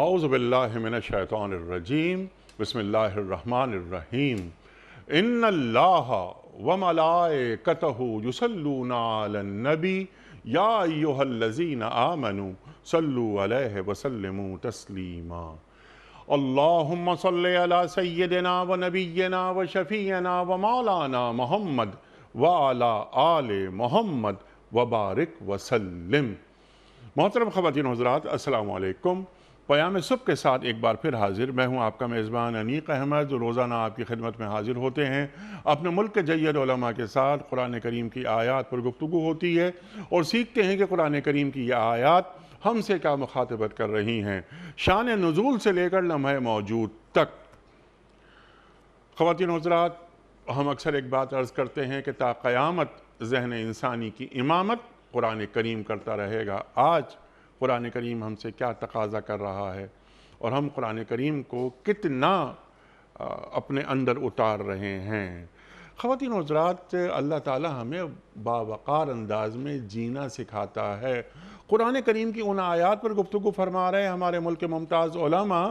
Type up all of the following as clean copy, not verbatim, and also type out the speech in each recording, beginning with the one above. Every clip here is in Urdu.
اعوذ باللہ من الشیطان الرجیم بسم اللہ الرحمن الرحیم ان اللہ وملائکتہ یصلون علی النبی یا ایہا الذین آمنوا صلوا علیہ وسلموا تسلیما اللہم صلی علی سیدنا و نبینا و شفیعنا و مولانا محمد وعلی آل محمد وبارک وسلم۔ محترم خواتین و حضرات، السلام علیکم۔ پیام صبح کے ساتھ ایک بار پھر حاضر میں ہوں آپ کا میزبان انیق احمد، جو روزانہ آپ کی خدمت میں حاضر ہوتے ہیں۔ اپنے ملک کے جید علماء کے ساتھ قرآن کریم کی آیات پر گفتگو ہوتی ہے اور سیکھتے ہیں کہ قرآن کریم کی یہ آیات ہم سے کیا مخاطبت کر رہی ہیں، شان نزول سے لے کر لمحہ موجود تک۔ خواتین و حضرات، ہم اکثر ایک بات عرض کرتے ہیں کہ تا قیامت ذہن انسانی کی امامت قرآن کریم کرتا رہے گا۔ آج قرآن کریم ہم سے کیا تقاضا کر رہا ہے اور ہم قرآن کریم کو کتنا اپنے اندر اتار رہے ہیں۔ خواتین و حضرات، اللہ تعالی ہمیں باوقار انداز میں جینا سکھاتا ہے۔ قرآن کریم کی ان آیات پر گفتگو فرما رہے ہیں ہمارے ملک کے ممتاز علماء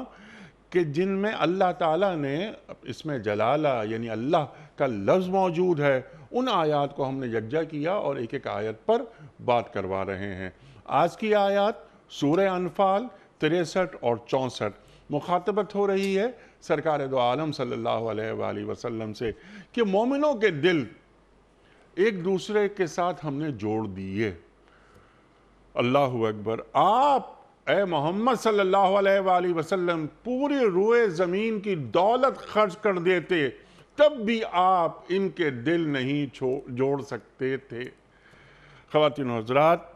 کہ جن میں اللہ تعالیٰ نے اس میں جلالہ یعنی اللہ کا لفظ موجود ہے، ان آیات کو ہم نے یکجا کیا اور ایک ایک آیت پر بات کروا رہے ہیں۔ آج کی آیات سورہ انفال 63 اور 64 مخاطبت ہو رہی ہے سرکار دو عالم صلی اللہ علیہ وآلہ وسلم سے کہ مومنوں کے دل ایک دوسرے کے ساتھ ہم نے جوڑ دیے۔ اللہ اکبر۔ آپ اے محمد صلی اللہ علیہ وآلہ وسلم پوری روئے زمین کی دولت خرچ کر دیتے، تب بھی آپ ان کے دل نہیں جوڑ سکتے تھے۔ خواتین و حضرات،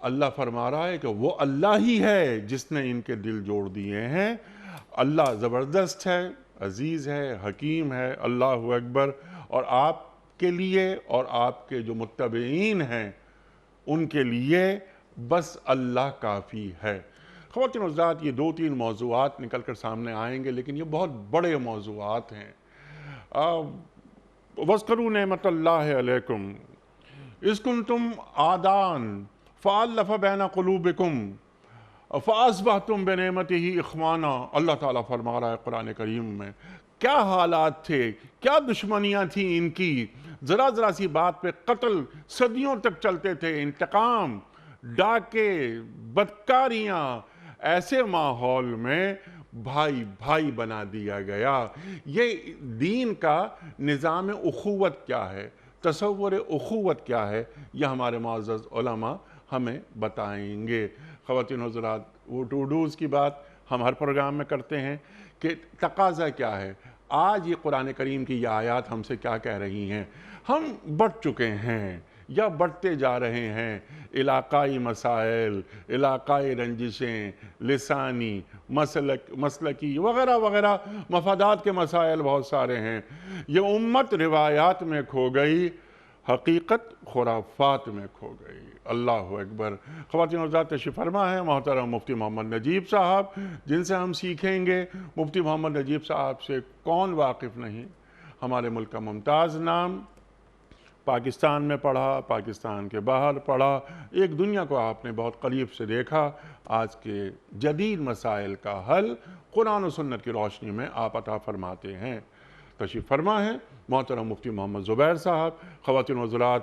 اللہ فرما رہا ہے کہ وہ اللہ ہی ہے جس نے ان کے دل جوڑ دیے ہیں۔ اللہ زبردست ہے، عزیز ہے، حکیم ہے۔ اللہ اکبر۔ اور آپ کے لیے اور آپ کے جو متبعین ہیں ان کے لیے بس اللہ کافی ہے۔ خواتین و حضرات، یہ 2-3 موضوعات نکل کر سامنے آئیں گے، لیکن یہ بہت بڑے موضوعات ہیں۔ وَاذْكُرُوا نِعْمَتَ اللَّهِ عَلَيْكُمْ إِذْ كُنْتُمْ أَعْدَاءً فَأَلَّفَ بَيْنَ قُلُوبِكُمْ فَأَصْبَحْتُمْ بِنِعْمَتِهِ إِخْوَانًا۔ اللہ تعالیٰ فرما رہا ہے قرآن کریم میں، کیا حالات تھے، کیا دشمنیاں تھیں ان کی، ذرا سی بات پہ قتل صدیوں تک چلتے تھے، انتقام، ڈاکے، بدکاریاں۔ ایسے ماحول میں بھائی بھائی بنا دیا گیا۔ یہ دین کا نظام اخوت کیا ہے، تصور اخوت کیا ہے، یہ ہمارے معزز علماء ہمیں بتائیں گے۔ خواتین و حضرات، وہ ٹو ڈوز کی بات ہم ہر پروگرام میں کرتے ہیں کہ تقاضا کیا ہے۔ آج یہ قرآن کریم کی یہ آیات ہم سے کیا کہہ رہی ہیں۔ ہم بڑھ چکے ہیں یا بڑھتے جا رہے ہیں، علاقائی مسائل، علاقائی رنجشیں، لسانی، مسلکی وغیرہ وغیرہ مفادات کے مسائل بہت سارے ہیں۔ یہ امت روایات میں کھو گئی، حقیقت خرافات میں کھو گئی۔ اللہ اکبر۔ خواتین و حضرات، تشریف فرما ہے محترم مفتی محمد نجیب صاحب، جن سے ہم سیکھیں گے۔ مفتی محمد نجیب صاحب سے کون واقف نہیں، ہمارے ملک کا ممتاز نام، پاکستان میں پڑھا، پاکستان کے باہر پڑھا، ایک دنیا کو آپ نے بہت قریب سے دیکھا۔ آج کے جدید مسائل کا حل قرآن و سنت کی روشنی میں آپ عطا فرماتے ہیں۔ تشریف فرما ہے محترم مفتی محمد زبیر صاحب۔ خواتین و حضرات،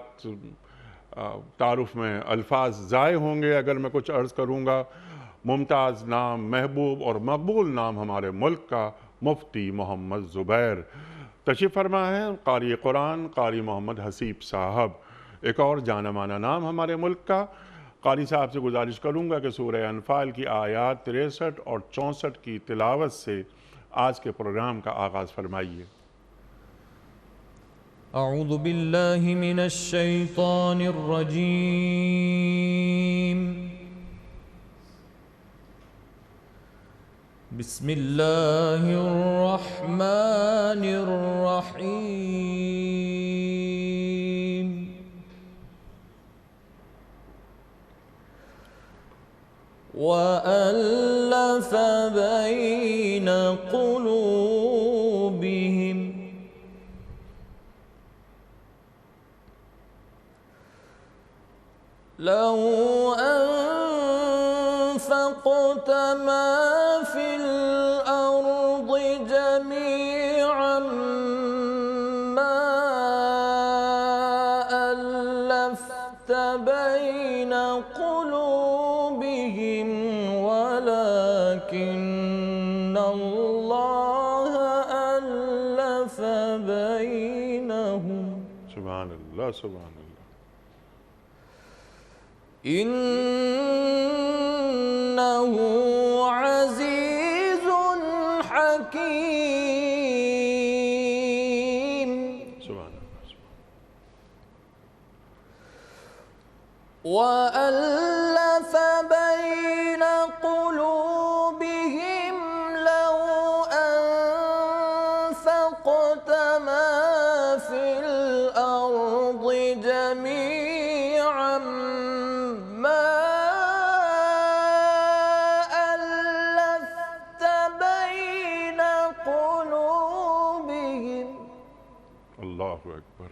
تعارف میں الفاظ ضائع ہوں گے اگر میں کچھ عرض کروں گا۔ ممتاز نام، محبوب اور مقبول نام ہمارے ملک کا مفتی محمد زبیر۔ تشریف فرما ہے قاری قرآن قاری محمد حسیب صاحب، ایک اور جانا مانا نام ہمارے ملک کا۔ قاری صاحب سے گزارش کروں گا کہ سورہ انفال کی آیات 63 اور 64 کی تلاوت سے آج کے پروگرام کا آغاز فرمائیے۔ اعوذ باللہ من الشیطان الرجیم، بسم اللہ الرحمن الرحیم۔ وَأَلَّفَ بَيْنَ قُلُوبِهِمْ لَوْ أَنفَقْتَ ما في الأرض جميعا ما ألفت بين قلوبهم ولكن الله ألف بينهم. سبحان اللہ سبحان اللہ. إنه عزيز حكيم. سبحان اللہ. وألف بين قلوبهم لو أنفقت ما في الأرض جميعا ما ألفت بين قلوبهم. اللہ اکبر.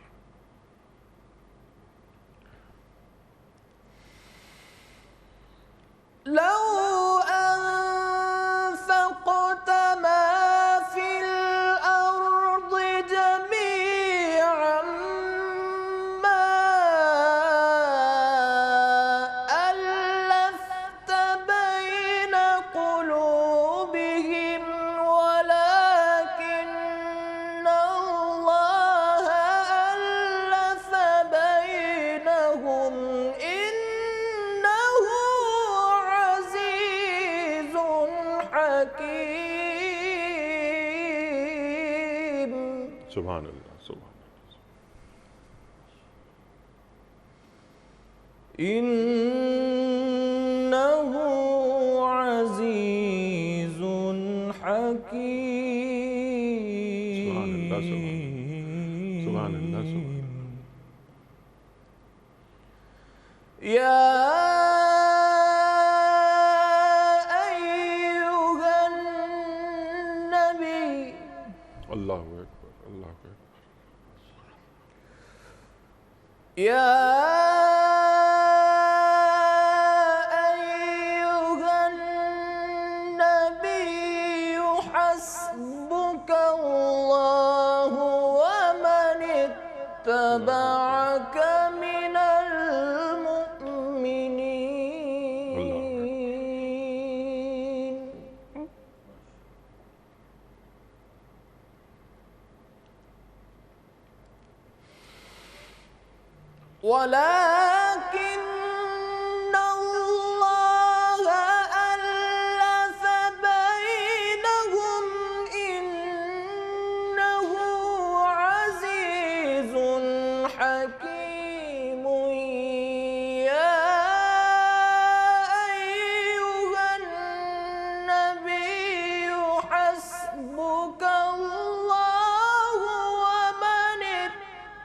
لو أنفقت ما في الأرض جميعا ما ألفت بين قلوبهم ولكن الله ألف بينهم. إنه عزيز حكيم. سبحان اللہ سبحان إنه عزيز حكيم. سبحان اللہ سبحان. يا أيها النبي. اللہ اکبر اللہ اکبر. يا أيها النبي حسبك الله ومن اتبعك من المؤمنين. ولكن الله ألف بينهم. إنه عزيز حكيم. يا أيها النبي حسبك الله ومن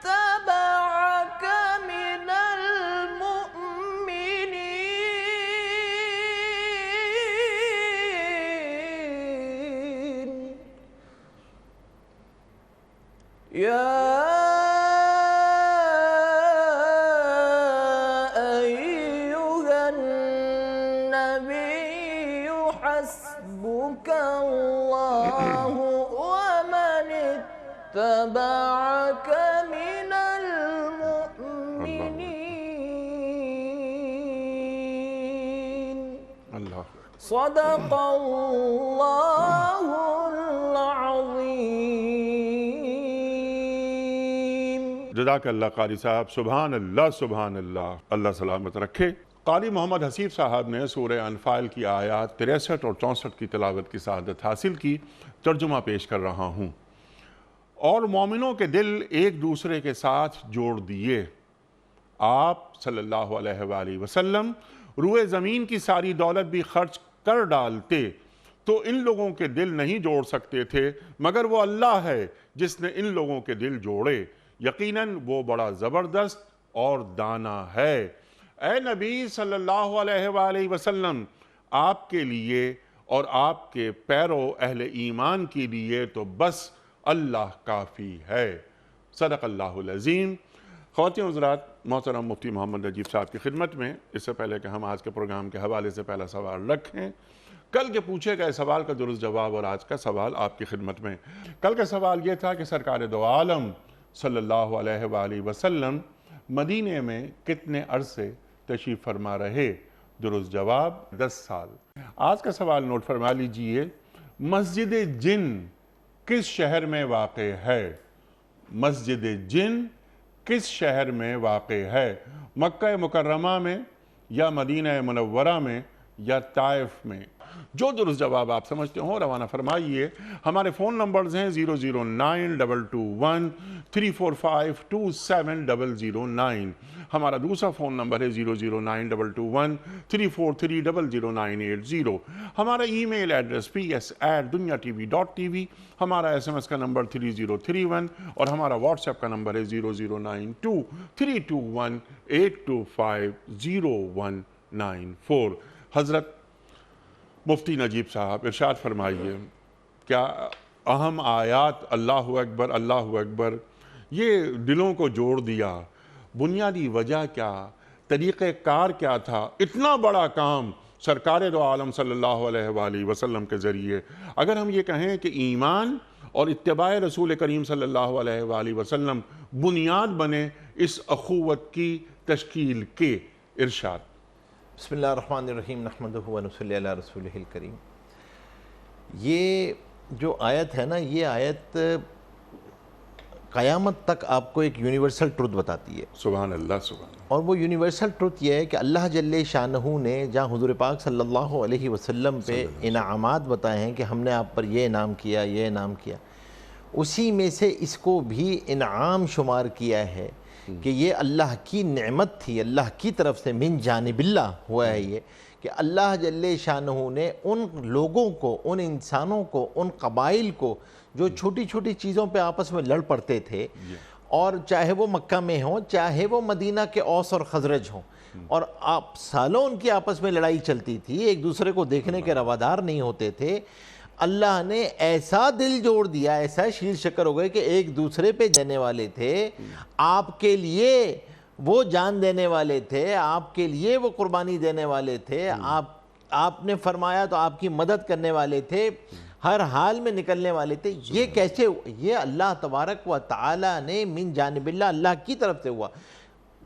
اتبعك من المؤمنين. يا أيها النبي حسبك الله ومن اتبعك من المؤمنين. اللہ. صدق الله العظيم. جزاک اللہ قاری صاحب. سبحان اللہ سبحان اللہ. اللہ سلامت رکھے. قاری محمد حسیب صاحب نے سورہ انفال کی آیات 63 اور 64 کی تلاوت کی سعادت حاصل کی. ترجمہ پیش کر رہا ہوں. اور مومنوں کے دل ایک دوسرے کے ساتھ جوڑ دیے. آپ صلی اللہ علیہ وآلہ وسلم روئے زمین کی ساری دولت بھی خرچ کر ڈالتے تو ان لوگوں کے دل نہیں جوڑ سکتے تھے مگر وہ اللہ ہے جس نے ان لوگوں کے دل جوڑے. یقیناً وہ بڑا زبردست اور دانا ہے. اے نبی صلی اللہ علیہ وآلہ وسلم، آپ کے لیے اور آپ کے پیرو اہل ایمان کے لیے تو بس اللہ کافی ہے. صدق اللہ العظیم. خواتین و حضرات، محترم مفتی محمد نجیب صاحب کی خدمت میں، اس سے پہلے کہ ہم آج کے پروگرام کے حوالے سے پہلا سوال رکھیں، کل کے پوچھے گئے سوال کا درست جواب اور آج کا سوال آپ کی خدمت میں۔ کل کا سوال یہ تھا کہ سرکار دو عالم صلی اللہ علیہ وآلہ وسلم مدینے میں کتنے عرصے تشریف فرما رہے؟ درست جواب 10 سال۔ آج کا سوال نوٹ فرما لیجئے، مسجد جن کس شہر میں واقع ہے؟ مسجد جن کس شہر میں واقع ہے؟ مکہ مکرمہ میں یا مدینہ منورہ میں یا طائف میں؟ جو درست جواب آپ سمجھتے ہوں روانہ فرمائیے۔ ہمارے فون نمبرز ہیں 0092213452709، ہمارا دوسرا فون نمبر ہے 009221343000980، ہمارا ای میل ایڈریس ps@dunyatv.tv، ہمارا SMS کا نمبر 3031 اور ہمارا واٹس ایپ کا نمبر ہے 0092321825019 حضرت مفتی نجیب صاحب ارشاد فرمائیے، کیا اہم آیات اللہ اکبر اللہ اکبر یہ دلوں کو جوڑ دیا؟ بنیادی وجہ کیا، طریقہ کار کیا تھا؟ اتنا بڑا کام سرکار دو عالم صلی اللہ علیہ وآلہ وسلم کے ذریعے، اگر ہم یہ کہیں کہ ایمان اور اتباع رسول کریم صلی اللہ علیہ وآلہ وسلم بنیاد بنے اس اخوت کی تشکیل کے، ارشاد۔ بسم اللہ الرحمن الرحیم، نحمدہ و نصلی علی رسولہ الکریم۔ یہ جو آیت ہے نا، یہ آیت قیامت تک آپ کو ایک یونیورسل ٹروتھ بتاتی ہے۔ سبحان اللہ سبحان اللہ۔ اور وہ یونیورسل ٹروتھ یہ ہے کہ اللہ جل شانہ نے جہاں حضور پاک صلی اللہ علیہ وسلم پہ انعامات بتائے ہیں کہ ہم نے آپ پر یہ انعام کیا، یہ انعام کیا، اسی میں سے اس کو بھی انعام شمار کیا ہے کہ یہ اللہ کی نعمت تھی، اللہ کی طرف سے من جانب اللہ ہوا ہے یہ، کہ اللہ جل شانہ نے ان لوگوں کو، ان انسانوں کو، ان قبائل کو جو چھوٹی چھوٹی چیزوں پہ آپس میں لڑ پڑتے تھے، اور چاہے وہ مکہ میں ہوں، چاہے وہ مدینہ کے اوس اور خزرج ہوں، اور سالوں ان کی آپس میں لڑائی چلتی تھی، ایک دوسرے کو دیکھنے کے روادار نہیں ہوتے تھے، اللہ نے ایسا دل جوڑ دیا، ایسا شیر شکر ہو گئے کہ ایک دوسرے پہ جانے والے تھے، آپ کے لیے وہ جان دینے والے تھے، آپ کے لیے وہ قربانی دینے والے تھے، آپ نے فرمایا تو آپ کی مدد کرنے والے تھے، ہر حال میں نکلنے والے تھے۔ یہ کیسے ہوا؟ یہ اللہ تبارک و تعالی نے من جانب اللہ، اللہ کی طرف سے ہوا۔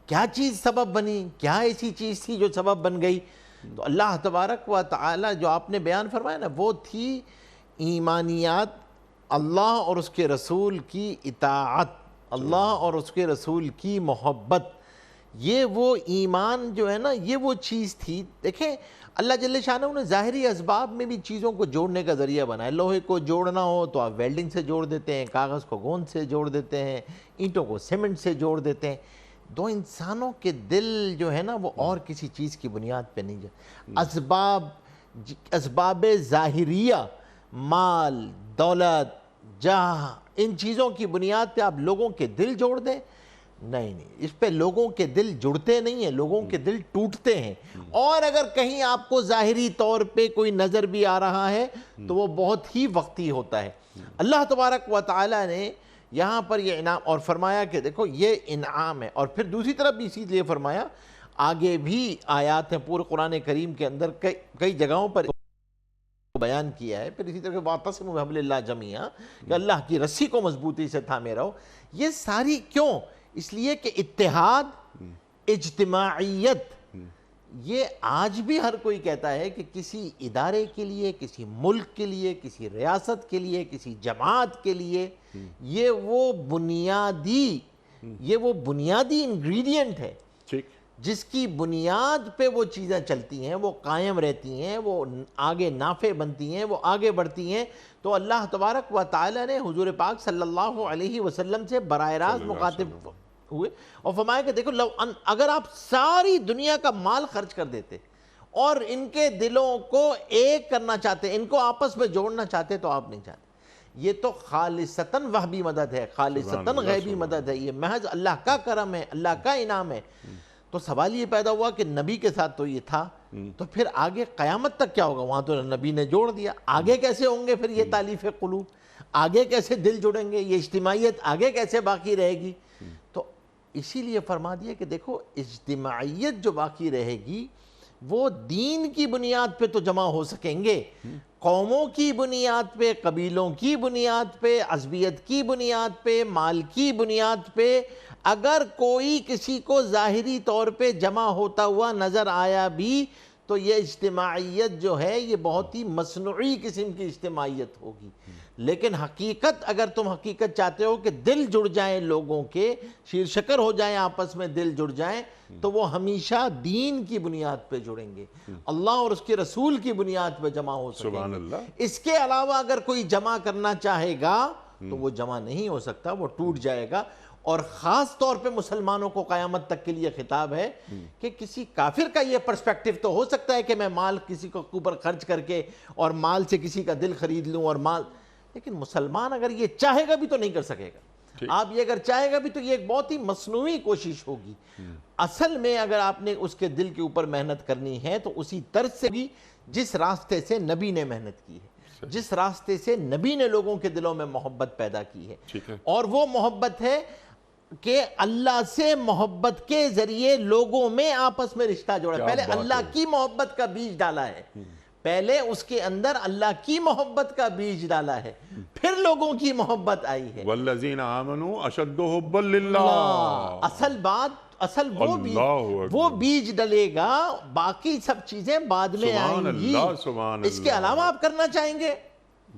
کیا چیز سبب بنی؟ کیا ایسی چیز تھی جو سبب بن گئی؟ تو اللہ تبارک و تعالی جو آپ نے بیان فرمایا نا، وہ تھی ایمانیات، اللہ اور اس کے رسول کی اطاعت، اللہ اور اس کے رسول کی محبت۔ یہ وہ ایمان جو ہے نا، یہ وہ چیز تھی۔ دیکھیں اللہ جل شانہ نے ظاہری اسباب میں بھی چیزوں کو جوڑنے کا ذریعہ بنایا۔ لوہے کو جوڑنا ہو تو آپ ویلڈنگ سے جوڑ دیتے ہیں، کاغذ کو گوند سے جوڑ دیتے ہیں، اینٹوں کو سیمنٹ سے جوڑ دیتے ہیں۔ دو انسانوں کے دل جو ہے نا وہ اور کسی چیز کی بنیاد پہ نہیں جاتے۔ اسباب ظاہریہ، مال، دولت، جاہ، ان چیزوں کی بنیاد پہ آپ لوگوں کے دل جوڑ دیں؟ نہیں، اس پہ لوگوں کے دل جڑتے نہیں ہیں، لوگوں کے دل ٹوٹتے ہیں۔ اور اگر کہیں آپ کو ظاہری طور پہ کوئی نظر بھی آ رہا ہے تو وہ بہت ہی وقتی ہوتا ہے۔ اللہ تبارک و تعالی نے یہاں پر یہ انعام اور فرمایا کہ دیکھو یہ انعام ہے، اور پھر دوسری طرف بھی اسی لیے فرمایا، آگے بھی آیات ہیں پورے قرآن کریم کے اندر کئی جگہوں پر بیان کیا ہے۔ پھر اسی طرح وَاعْتَصِمُوا بِحَبْلِ اللَّهِ جَمِيعًا، کہ اللہ کی رسی کو مضبوطی سے تھامے رہو۔ یہ ساری کیوں؟ اس لیے کہ اتحاد، اجتماعیت، یہ آج بھی ہر کوئی کہتا ہے کہ کسی ادارے کے لیے، کسی ملک کے لیے، کسی ریاست کے لیے، کسی جماعت کے لیے یہ وہ بنیادی انگریڈینٹ ہے جس کی بنیاد پہ وہ چیزیں چلتی ہیں، وہ قائم رہتی ہیں، وہ آگے نافع بنتی ہیں، وہ آگے بڑھتی ہیں۔ تو اللہ تبارک و تعالی نے حضور پاک صلی اللہ علیہ وسلم سے براہ راست مخاطب ہوئے اور فرمایا کہ دیکھو اگر آپ ساری دنیا کا مال خرچ کر دیتے اور ان کے دلوں کو ایک کرنا چاہتے، ان کو آپس میں جوڑنا چاہتے، تو آپ نہیں چاہتے۔ یہ تو خالصتاً وہبی مدد ہے، خالصتاً غیبی مدد ہے، یہ محض اللہ کا کرم ہے، اللہ کا انعام ہے۔ تو سوال یہ پیدا ہوا کہ نبی کے ساتھ تو یہ تھا، تو پھر آگے قیامت تک کیا ہوگا؟ وہاں تو نبی نے جوڑ دیا، آگے کیسے ہوں گے پھر یہ تالیف قلوب؟ آگے کیسے دل جڑیں گے؟ یہ اجتماعیت آگے کیسے باقی رہے گی؟ تو اسی لیے فرما دیا کہ دیکھو اجتماعیت جو باقی رہے گی وہ دین کی بنیاد پہ تو جمع ہو سکیں گے، قوموں کی بنیاد پہ، قبیلوں کی بنیاد پہ، عصبیت کی بنیاد پہ، مال کی بنیاد پہ اگر کوئی کسی کو ظاہری طور پہ جمع ہوتا ہوا نظر آیا بھی تو یہ اجتماعیت جو ہے یہ بہت ہی مصنوعی قسم کی اجتماعیت ہوگی۔ لیکن حقیقت، اگر تم حقیقت چاہتے ہو کہ دل جڑ جائیں لوگوں کے، شیر شکر ہو جائیں، آپس میں دل جڑ جائیں، تو وہ ہمیشہ دین کی بنیاد پہ جڑیں گے، اللہ اور اس کے رسول کی بنیاد پہ جمع ہو سکیں سبحان گے۔ اللہ۔ اس کے علاوہ اگر کوئی جمع کرنا چاہے گا تو وہ جمع نہیں ہو سکتا، وہ ٹوٹ جائے گا۔ اور خاص طور پہ مسلمانوں کو قیامت تک کے لیے خطاب ہے کہ کسی کافر کا یہ پرسپیکٹیو تو ہو سکتا ہے کہ میں مال کسی کو اوپر خرچ کر کے اور مال سے کسی کا دل خرید لوں اور مال، لیکن مسلمان اگر یہ چاہے گا بھی تو نہیں کر سکے گا۔ آپ یہ اگر چاہے گا بھی تو یہ ایک بہت ہی مصنوعی کوشش ہوگی۔ اصل میں اگر آپ نے اس کے دل کے اوپر محنت کرنی ہے تو اسی طرز سے بھی جس راستے سے نبی نے محنت کی ہے، جس راستے سے نبی نے لوگوں کے دلوں میں محبت پیدا کی ہے، اور وہ محبت ہے کہ اللہ سے محبت کے ذریعے لوگوں میں آپس میں رشتہ جوڑا۔ پہلے اللہ کی محبت کا بیج ڈالا ہے، پہلے اس کے اندر اللہ کی محبت کا بیج ڈالا ہے، پھر لوگوں کی محبت آئی ہے۔ والذین آمنوا اشد حبا للہ۔ اصل بات، اصل وہ بیج ڈلے گا، باقی سب چیزیں بعد میں آئیں گی۔ اس کے علاوہ آپ کرنا چاہیں گے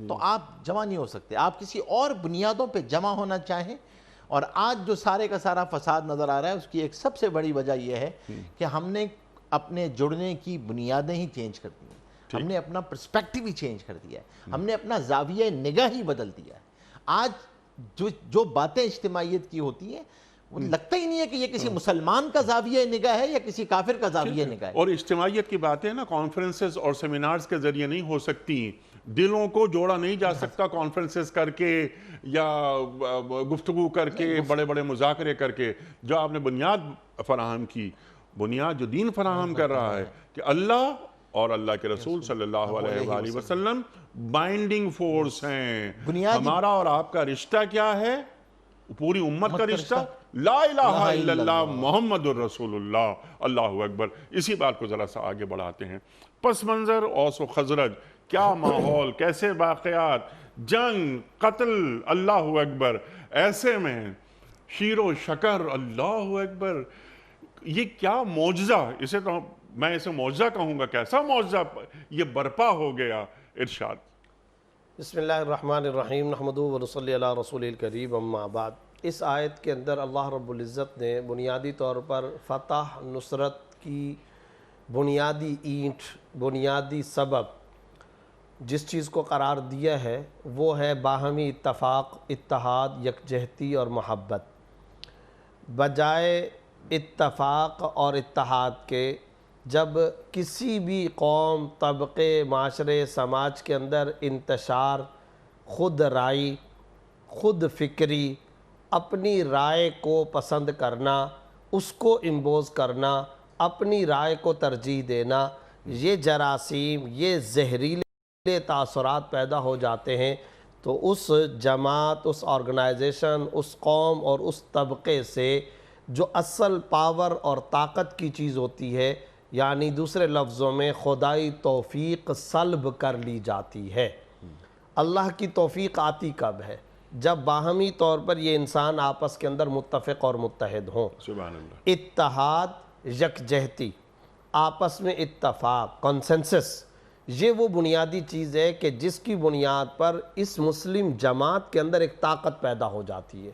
تو آپ جمع نہیں ہو سکتے۔ آپ کسی اور بنیادوں پہ جمع ہونا چاہیں، اور آج جو سارے کا سارا فساد نظر آ رہا ہے اس کی ایک سب سے بڑی وجہ یہ ہے کہ ہم نے اپنے جڑنے کی بنیادیں ہی چینج کر دی ہیں، ہم نے اپنا پرسپیکٹیو ہی چینج کر دیا ہے، ہم نے اپنا زاویہ نگاہ ہی بدل دیا ہے۔ آج جو باتیں اجتماعیت کی ہوتی ہیں وہ لگتا ہی نہیں ہے کہ یہ کسی مسلمان کا زاویہ نگاہ ہے یا کسی کافر کا زاویہ نگاہ ہے۔ اور اجتماعیت کی باتیں نا کانفرنسز اور سیمینارز کے ذریعے نہیں ہو سکتی، دلوں کو جوڑا نہیں جا سکتا کانفرنسز کر کے یا گفتگو کر کے، بڑے بڑے مذاکرے کر کے۔ جو آپ نے بنیاد فراہم کی، بنیاد جو دین فراہم کر رہا ہے کہ اللہ اور اللہ کے رسول صلی اللہ علیہ وآلہ وسلم بائنڈنگ فورس ہیں۔ ہمارا اور آپ کا رشتہ کیا ہے؟ پوری امت کا رشتہ لا الہ الا اللہ محمد الرسول اللہ، اللہ اکبر۔ اسی بات کو ذرا سا آگے بڑھاتے ہیں۔ پس منظر اوس و خزرج، کیا ماحول، کیسے واقعات، جنگ، قتل، اللہ اکبر۔ ایسے میں شیر و شکر، اللہ اکبر۔ یہ کیا معجزہ، اسے تو میں اسے معجزہ کہوں گا، کیسا معجزہ یہ برپا ہو گیا۔ ارشاد۔ بسم اللہ الرحمن الرحیم، نحمدہ ونصلی علی رسول الکریم، اما بعد۔ اس آیت کے اندر اللہ رب العزت نے بنیادی طور پر فتح، نصرت کی بنیادی اینٹ، بنیادی سبب جس چیز کو قرار دیا ہے وہ ہے باہمی اتفاق، اتحاد، یکجہتی اور محبت۔ بجائے اتفاق اور اتحاد کے جب کسی بھی قوم، طبقے، معاشرے، سماج کے اندر انتشار، خود رائی، خود فکری، اپنی رائے کو پسند کرنا، اس کو امبوز کرنا، اپنی رائے کو ترجیح دینا، یہ جراثیم، یہ زہریلے تاثرات پیدا ہو جاتے ہیں، تو اس جماعت، اس آرگنائزیشن، اس قوم اور اس طبقے سے جو اصل پاور اور طاقت کی چیز ہوتی ہے، یعنی دوسرے لفظوں میں خدائی توفیق سلب کر لی جاتی ہے۔ اللہ کی توفیق آتی کب ہے؟ جب باہمی طور پر یہ انسان آپس کے اندر متفق اور متحد ہوں۔ سبحان اللہ۔ اتحاد، یکجہتی، آپس میں اتفاق، کنسنسس، یہ وہ بنیادی چیز ہے کہ جس کی بنیاد پر اس مسلم جماعت کے اندر ایک طاقت پیدا ہو جاتی ہے،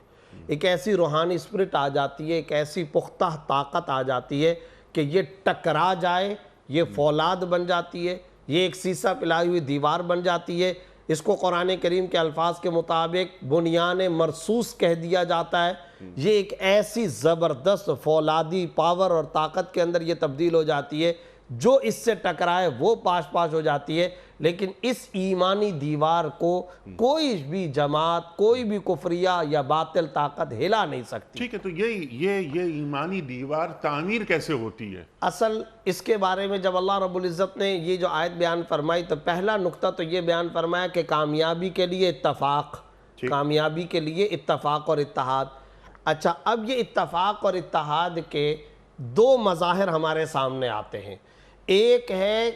ایک ایسی روحانی اسپرٹ آ جاتی ہے، ایک ایسی پختہ طاقت آ جاتی ہے کہ یہ ٹکرا جائے، یہ فولاد بن جاتی ہے، یہ ایک سیسہ پلائی ہوئی دیوار بن جاتی ہے۔ اس کو قرآن کریم کے الفاظ کے مطابق بنیان مرصوص کہہ دیا جاتا ہے۔ یہ ایک ایسی زبردست فولادی پاور اور طاقت کے اندر یہ تبدیل ہو جاتی ہے، جو اس سے ٹکرائے وہ پاش پاش ہو جاتی ہے۔ لیکن اس ایمانی دیوار کو کوئی بھی جماعت، کوئی بھی کفریہ یا باطل طاقت ہلا نہیں سکتی۔ ٹھیک ہے، تو یہ ایمانی دیوار تعمیر کیسے ہوتی ہے؟ اصل اس کے بارے میں جب اللہ رب العزت نے یہ جو آیت بیان فرمائی تو پہلا نقطہ تو یہ بیان فرمایا کہ کامیابی کے لیے اتفاق، کامیابی کے لیے اتفاق اور اتحاد۔ اچھا، اب یہ اتفاق اور اتحاد کے دو مظاہر ہمارے سامنے آتے ہیں. ایک ہے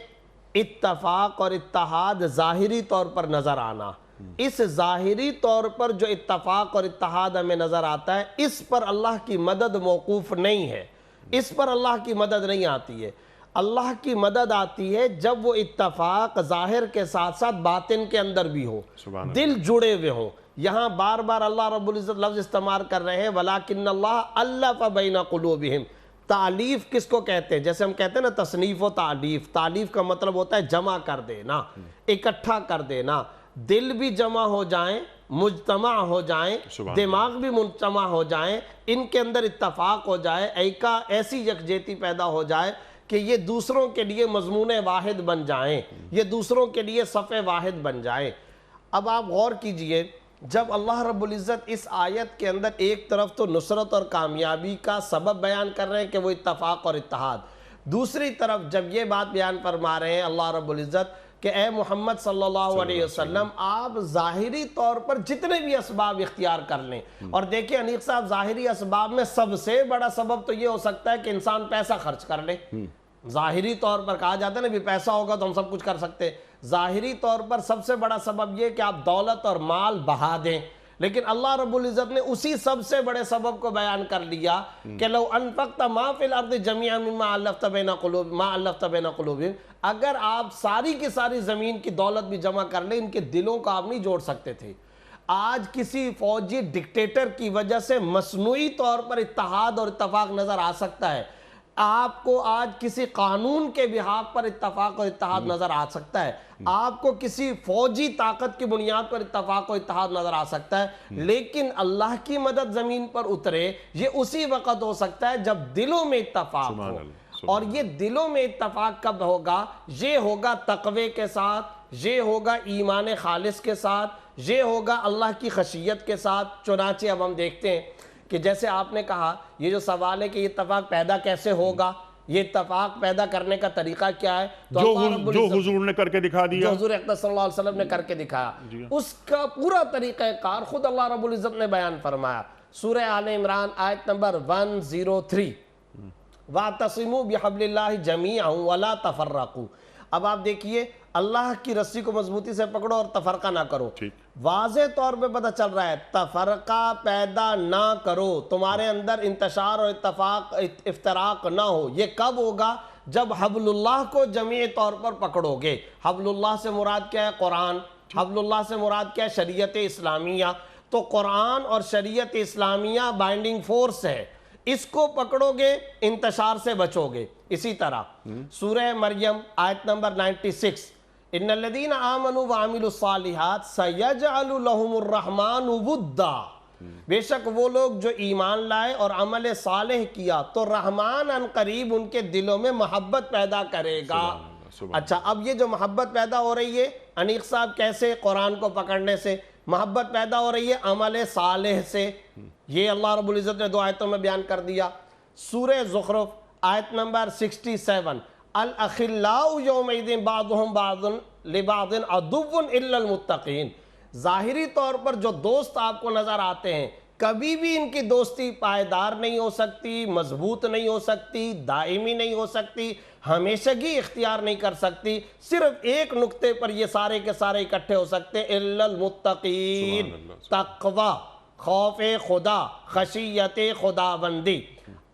اتفاق اور اتحاد ظاہری طور پر نظر آنا. اس ظاہری طور پر جو اتفاق اور اتحاد ہمیں نظر آتا ہے، اس پر اللہ کی مدد موقوف نہیں ہے، اس پر اللہ کی مدد نہیں آتی ہے. اللہ کی مدد آتی ہے جب وہ اتفاق ظاہر کے ساتھ ساتھ باطن کے اندر بھی ہو، دل جڑے ہوئے ہوں. یہاں بار بار اللہ رب العزت لفظ استعمال کر رہے ہیں وَلَكِنَّ اللَّهَ أَلَّفَ بَيْنَ قُلُوبِهِمْ. تعلیف کس کو کہتے ہیں؟ جیسے ہم کہتے ہیں نا تصنیف و تعلیف. تعلیف کا مطلب ہوتا ہے جمع کر دینا، اکٹھا کر دینا. دل بھی جمع ہو جائیں، مجتمع ہو جائیں، دماغ بھی مجتمع ہو جائیں، ان کے اندر اتفاق ہو جائے، ایسی یکجہتی پیدا ہو جائے کہ یہ دوسروں کے لیے مضمون واحد بن جائیں، یہ دوسروں کے لیے صف واحد بن جائیں. اب آپ غور کیجئے، جب اللہ رب العزت اس آیت کے اندر ایک طرف تو نصرت اور کامیابی کا سبب بیان کر رہے ہیں کہ وہ اتفاق اور اتحاد، دوسری طرف جب یہ بات بیان فرما رہے ہیں اللہ رب العزت کہ اے محمد صلی اللہ علیہ وسلم آپ ظاہری طور پر جتنے بھی اسباب اختیار کر لیں. اور دیکھیں انیق صاحب، ظاہری اسباب میں سب سے بڑا سبب تو یہ ہو سکتا ہے کہ انسان پیسہ خرچ کر لے. ظاہری طور پر کہا جاتا ہے نا بھی پیسہ ہوگا تو ہم سب کچھ کر سکتے. ظاہری طور پر سب سے بڑا سبب یہ کہ آپ دولت اور مال بہا دیں. لیکن اللہ رب العزت نے اسی سب سے بڑے سبب کو بیان کر لیا کہ لو انفقت ما فی الارض جميعا مما الفت بین قلوبہم، اگر آپ ساری کی ساری زمین کی دولت بھی جمع کر لیں، ان کے دلوں کو آپ نہیں جوڑ سکتے تھے. آج کسی فوجی ڈکٹیٹر کی وجہ سے مصنوعی طور پر اتحاد اور اتفاق نظر آ سکتا ہے. آپ کو آج کسی قانون کے بحاف پر اتفاق اور اتحاد نظر آ سکتا ہے. آپ کو کسی فوجی طاقت کی بنیاد پر اتفاق و اتحاد نظر آ سکتا ہے. لیکن اللہ کی مدد زمین پر اترے یہ اسی وقت ہو سکتا ہے جب دلوں میں اتفاق ہو. اور یہ دلوں میں اتفاق کب ہوگا؟ یہ ہوگا تقوی کے ساتھ، یہ ہوگا ایمان خالص کے ساتھ، یہ ہوگا اللہ کی خشیت کے ساتھ. چنانچہ اب ہم دیکھتے ہیں کہ جیسے آپ نے کہا یہ جو سوال ہے کہ یہ اتفاق پیدا کیسے ہوگا، یہ اتفاق پیدا کرنے کا طریقہ کیا ہے، تو جو حضور نے کر کے دکھا دیا، جو حضور اقدس صلی اللہ علیہ وسلم نے کر کے دکھایا، اس کا پورا طریقہ کار خود اللہ رب العزت نے بیان فرمایا. سورہ آل عمران آیت نمبر 103، وَاعْتَصِمُوا بِحَبْلِ اللَّهِ جَمِيعًا وَلَا تَفَرَّقُوا. اب آپ دیکھیے، اللہ کی رسی کو مضبوطی سے پکڑو اور تفرقہ نہ کرو. واضح طور پہ پتہ چل رہا ہے تفرقہ پیدا نہ کرو، تمہارے اندر انتشار اور افتراق نہ ہو. یہ کب ہوگا؟ جب حبل اللہ کو جمعی طور پر پکڑو گے. حبل اللہ سے مراد کیا ہے؟ قرآن. حبل اللہ سے مراد کیا ہے؟ شریعت اسلامیہ. تو قرآن اور شریعت اسلامیہ بائنڈنگ فورس ہے، اس کو پکڑو گے انتشار سے بچو گے. اسی طرح سورہ مریم آیت نمبر 96، ان الذین آمنوا وعملوا الصالحات سیجعل لهم الرحمن ودا. بے شک وہ لوگ جو ایمان لائے اور عمل صالح کیا تو رحمان ان قریب ان کے دلوں میں محبت پیدا کرے گا. اچھا، اب یہ جو محبت پیدا ہو رہی ہے انیق صاحب کیسے؟ قرآن کو پکڑنے سے. محبت پیدا ہو رہی ہے عمل صالح سے. یہ اللہ رب العزت نے دو آیتوں میں بیان کر دیا. سورہ زخرف آیت نمبر 67، الاخلاء یومئذ بعضهم بعض لبعض عدو الا المتقین. ظاہری طور پر جو دوست آپ کو نظر آتے ہیں کبھی بھی ان کی دوستی پائیدار نہیں ہو سکتی، مضبوط نہیں ہو سکتی، دائمی نہیں ہو سکتی، ہمیشگی اختیار نہیں کر سکتی. صرف ایک نقطے پر یہ سارے کے سارے اکٹھے ہو سکتے ہیں، الا المتقین، تقوی، خوف خدا، خشیت خداوندی.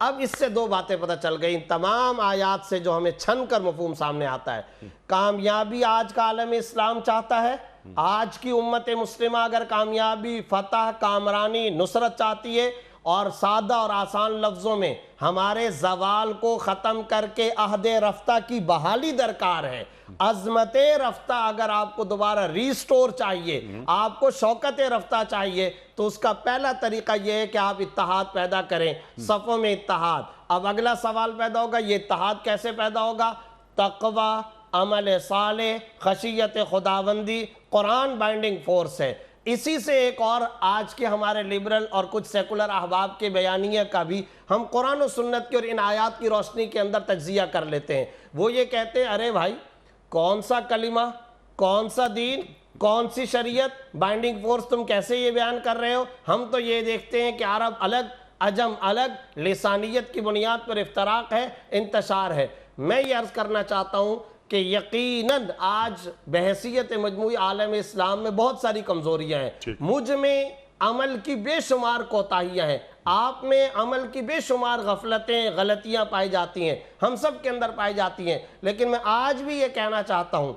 اب اس سے دو باتیں پتہ چل گئی ان تمام آیات سے جو ہمیں چھن کر مفہوم سامنے آتا ہے. کامیابی آج کا عالم اسلام چاہتا ہے. آج کی امت مسلمہ اگر کامیابی، فتح، کامرانی، نصرت چاہتی ہے، اور سادہ اور آسان لفظوں میں ہمارے زوال کو ختم کر کے عہد رفتہ کی بحالی درکار ہے. عظمت رفتہ اگر آپ کو دوبارہ ریسٹور چاہیے، آپ کو شوکت رفتہ چاہیے، تو اس کا پہلا طریقہ یہ ہے کہ آپ اتحاد پیدا کریں، صفوں میں اتحاد. اب اگلا سوال پیدا ہوگا، یہ اتحاد کیسے پیدا ہوگا؟ تقوی، عمل صالح، خشیت خداوندی. قرآن بائنڈنگ فورس ہے. اسی سے ایک اور آج کے ہمارے لبرل اور کچھ سیکولر احباب کے بیانیہ کا بھی ہم قرآن و سنت کی اور ان آیات کی روشنی کے اندر تجزیہ کر لیتے ہیں. وہ یہ کہتے ہیں ارے بھائی کون سا کلمہ، کون سا دین، کون سی شریعت، بائنڈنگ فورس تم کیسے یہ بیان کر رہے ہو؟ ہم تو یہ دیکھتے ہیں کہ عرب الگ عجم الگ، لسانیت کی بنیاد پر افتراق ہے، انتشار ہے۔ میں یہ عرض کرنا چاہتا ہوں کہ یقیناً آج بحیثیت مجموعی عالم اسلام میں بہت ساری کمزوریاں ہیں۔ مجھ میں عمل کی بے شمار کوتاہیاں ہیں، آپ میں عمل کی بے شمار غفلتیں، غلطیاں پائی جاتی ہیں، ہم سب کے اندر پائی جاتی ہیں، لیکن میں آج بھی یہ کہنا چاہتا ہوں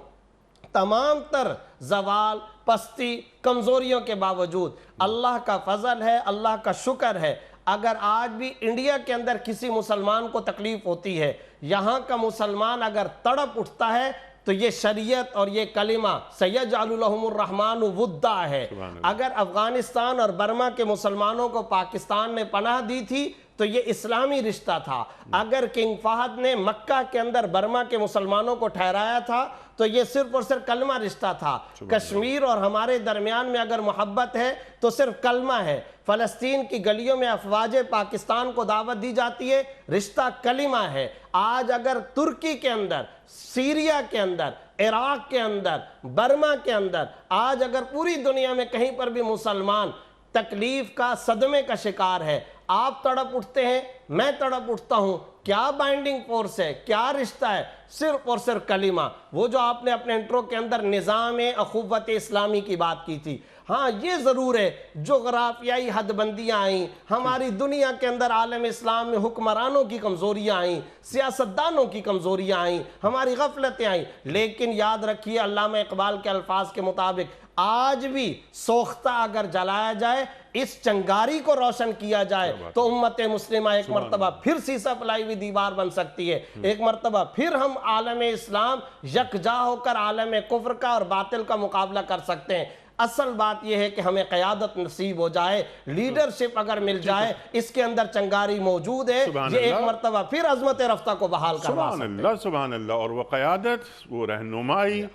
تمام تر زوال، پستی، کمزوریوں کے باوجود اللہ کا فضل ہے، اللہ کا شکر ہے۔ اگر آج بھی انڈیا کے اندر کسی مسلمان کو تکلیف ہوتی ہے، یہاں کا مسلمان اگر تڑپ اٹھتا ہے تو یہ شریعت اور یہ کلمہ سیجعل لہم الرحمن ودا ہے۔ اگر افغانستان اور برما کے مسلمانوں کو پاکستان نے پناہ دی تھی تو یہ اسلامی رشتہ تھا۔ اگر کنگ فہد نے مکہ کے اندر برما کے مسلمانوں کو ٹھہرایا تھا تو یہ صرف اور صرف کلمہ رشتہ تھا۔ کشمیر اور ہمارے درمیان میں اگر محبت ہے تو صرف کلمہ ہے۔ فلسطین کی گلیوں میں افواج پاکستان کو دعوت دی جاتی ہے، رشتہ کلمہ ہے۔ آج اگر ترکی کے اندر، سیریا کے اندر، عراق کے اندر، برما کے اندر، آج اگر پوری دنیا میں کہیں پر بھی مسلمان تکلیف کا، صدمے کا شکار ہے، آپ تڑپ اٹھتے ہیں، میں تڑپ اٹھتا ہوں، کیا بائنڈنگ فورس ہے، کیا رشتہ ہے؟ صرف اور صرف کلمہ۔ وہ جو آپ نے اپنے انٹرو کے اندر نظام اخوت اسلامی کی بات کی تھی، ہاں یہ ضرور ہے جغرافیائی حد بندیاں آئیں، ہماری دنیا کے اندر عالم اسلام میں حکمرانوں کی کمزوریاں آئیں، سیاستدانوں کی کمزوریاں آئیں، ہماری غفلتیں آئیں، لیکن یاد رکھیے علامہ اقبال کے الفاظ کے مطابق آج بھی سوختہ اگر جلایا جائے، اس چنگاری کو روشن کیا جائے تو امت مسلمہ ایک مرتبہ پھر سیسہ پلائی ہوئی دیوار بن سکتی ہے، ایک مرتبہ پھر ہم عالم اسلام یکجا ہو کر عالم کفر کا اور باطل کا مقابلہ کر سکتے ہیں۔ اصل بات یہ ہے کہ ہمیں قیادت نصیب ہو جائے، لیڈرشپ اگر مل جائے، اس کے اندر چنگاری موجود ہے، یہ ایک مرتبہ پھر عظمت رفتہ کو بحال کروا سکتے ہیں۔ سبحان اللہ، سبحان اللہ۔ اور وہ قیادت، وہ رہنمائی،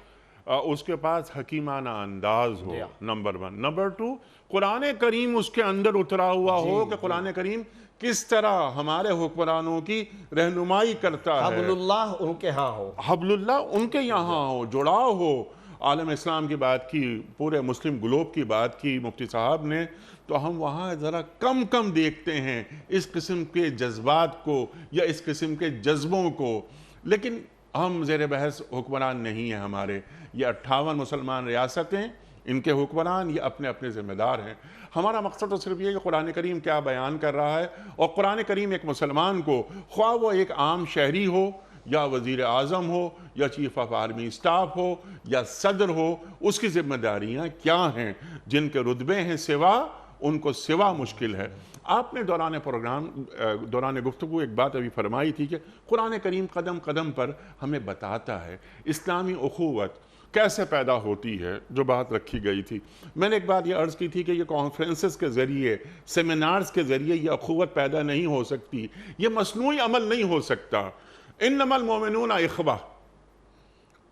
اس کے پاس حکیمانہ انداز ہو، نمبر 1۔ نمبر 2، قرآن کریم اس کے اندر اترا ہوا ہو کہ قرآن کریم کس طرح ہمارے حکمرانوں کی رہنمائی کرتا ہے، حبل اللہ ان کے ہاں ہو، حبل اللہ ان کے یہاں ہو، جڑاؤ ہو۔ عالم اسلام کی بات کی، پورے مسلم گلوب کی بات کی مفتی صاحب نے، تو ہم وہاں ذرا کم دیکھتے ہیں اس قسم کے جذبات کو یا اس قسم کے جذبوں کو۔ لیکن ہم زیر بحث حکمران نہیں ہیں ہمارے، یہ 58 مسلمان ریاستیں، ان کے حکمران یہ اپنے اپنے ذمہ دار ہیں۔ ہمارا مقصد تو صرف یہ کہ قرآن کریم کیا بیان کر رہا ہے، اور قرآن کریم ایک مسلمان کو، خواہ وہ ایک عام شہری ہو یا وزیر اعظم ہو یا چیف آف آرمی اسٹاف ہو یا صدر ہو، اس کی ذمہ داریاں کیا ہیں، جن کے رتبے ہیں سوا، ان کو سوا مشکل ہے۔ آپ نے دوران گفتگو ایک بات ابھی فرمائی تھی کہ قرآن کریم قدم قدم پر ہمیں بتاتا ہے اسلامی اخوت کیسے پیدا ہوتی ہے، جو بات رکھی گئی تھی۔ میں نے ایک بات یہ عرض کی تھی کہ یہ کانفرنسز کے ذریعے، سیمینارز کے ذریعے یہ اخوت پیدا نہیں ہو سکتی، یہ مصنوعی عمل نہیں ہو سکتا۔ انما المؤمنون اخوہ،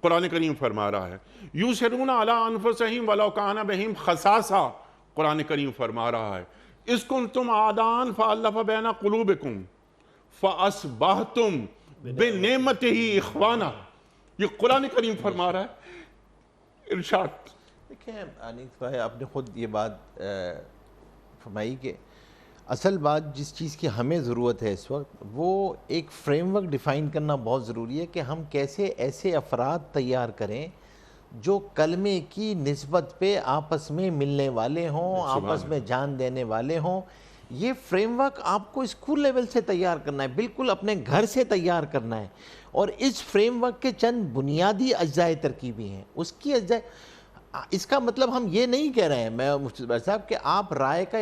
قرآن کریم فرما رہا ہے۔ یؤثرون علی انفسہم ولو کان بہم خصاصہ، قرآن کریم فرما رہا ہے۔ اذ کنتم اعداء فالف بین قلوبکم فاصبحتم بنعمتہ اخوانا، یہ قرآن کریم فرما رہا ہے۔ ارشاد۔ دیکھیں انیس بھائی، آپ نے خود یہ بات فرمائی کہ اصل بات جس چیز کی ہمیں ضرورت ہے اس وقت، وہ ایک فریم ورک ڈیفائن کرنا بہت ضروری ہے کہ ہم کیسے ایسے افراد تیار کریں جو کلمے کی نسبت پہ آپس میں ملنے والے ہوں، آپس میں جان دینے والے ہوں۔ یہ فریم ورک آپ کو اسکول لیول سے تیار کرنا ہے، بالکل اپنے گھر سے تیار کرنا ہے، اور اس فریم ورک کے چند بنیادی اجزاء ترکیبی ہیں۔ اس کی اجزاء، اس کا مطلب ہم یہ نہیں کہہ رہے ہیں میں مفتی صاحب کہ آپ رائے کا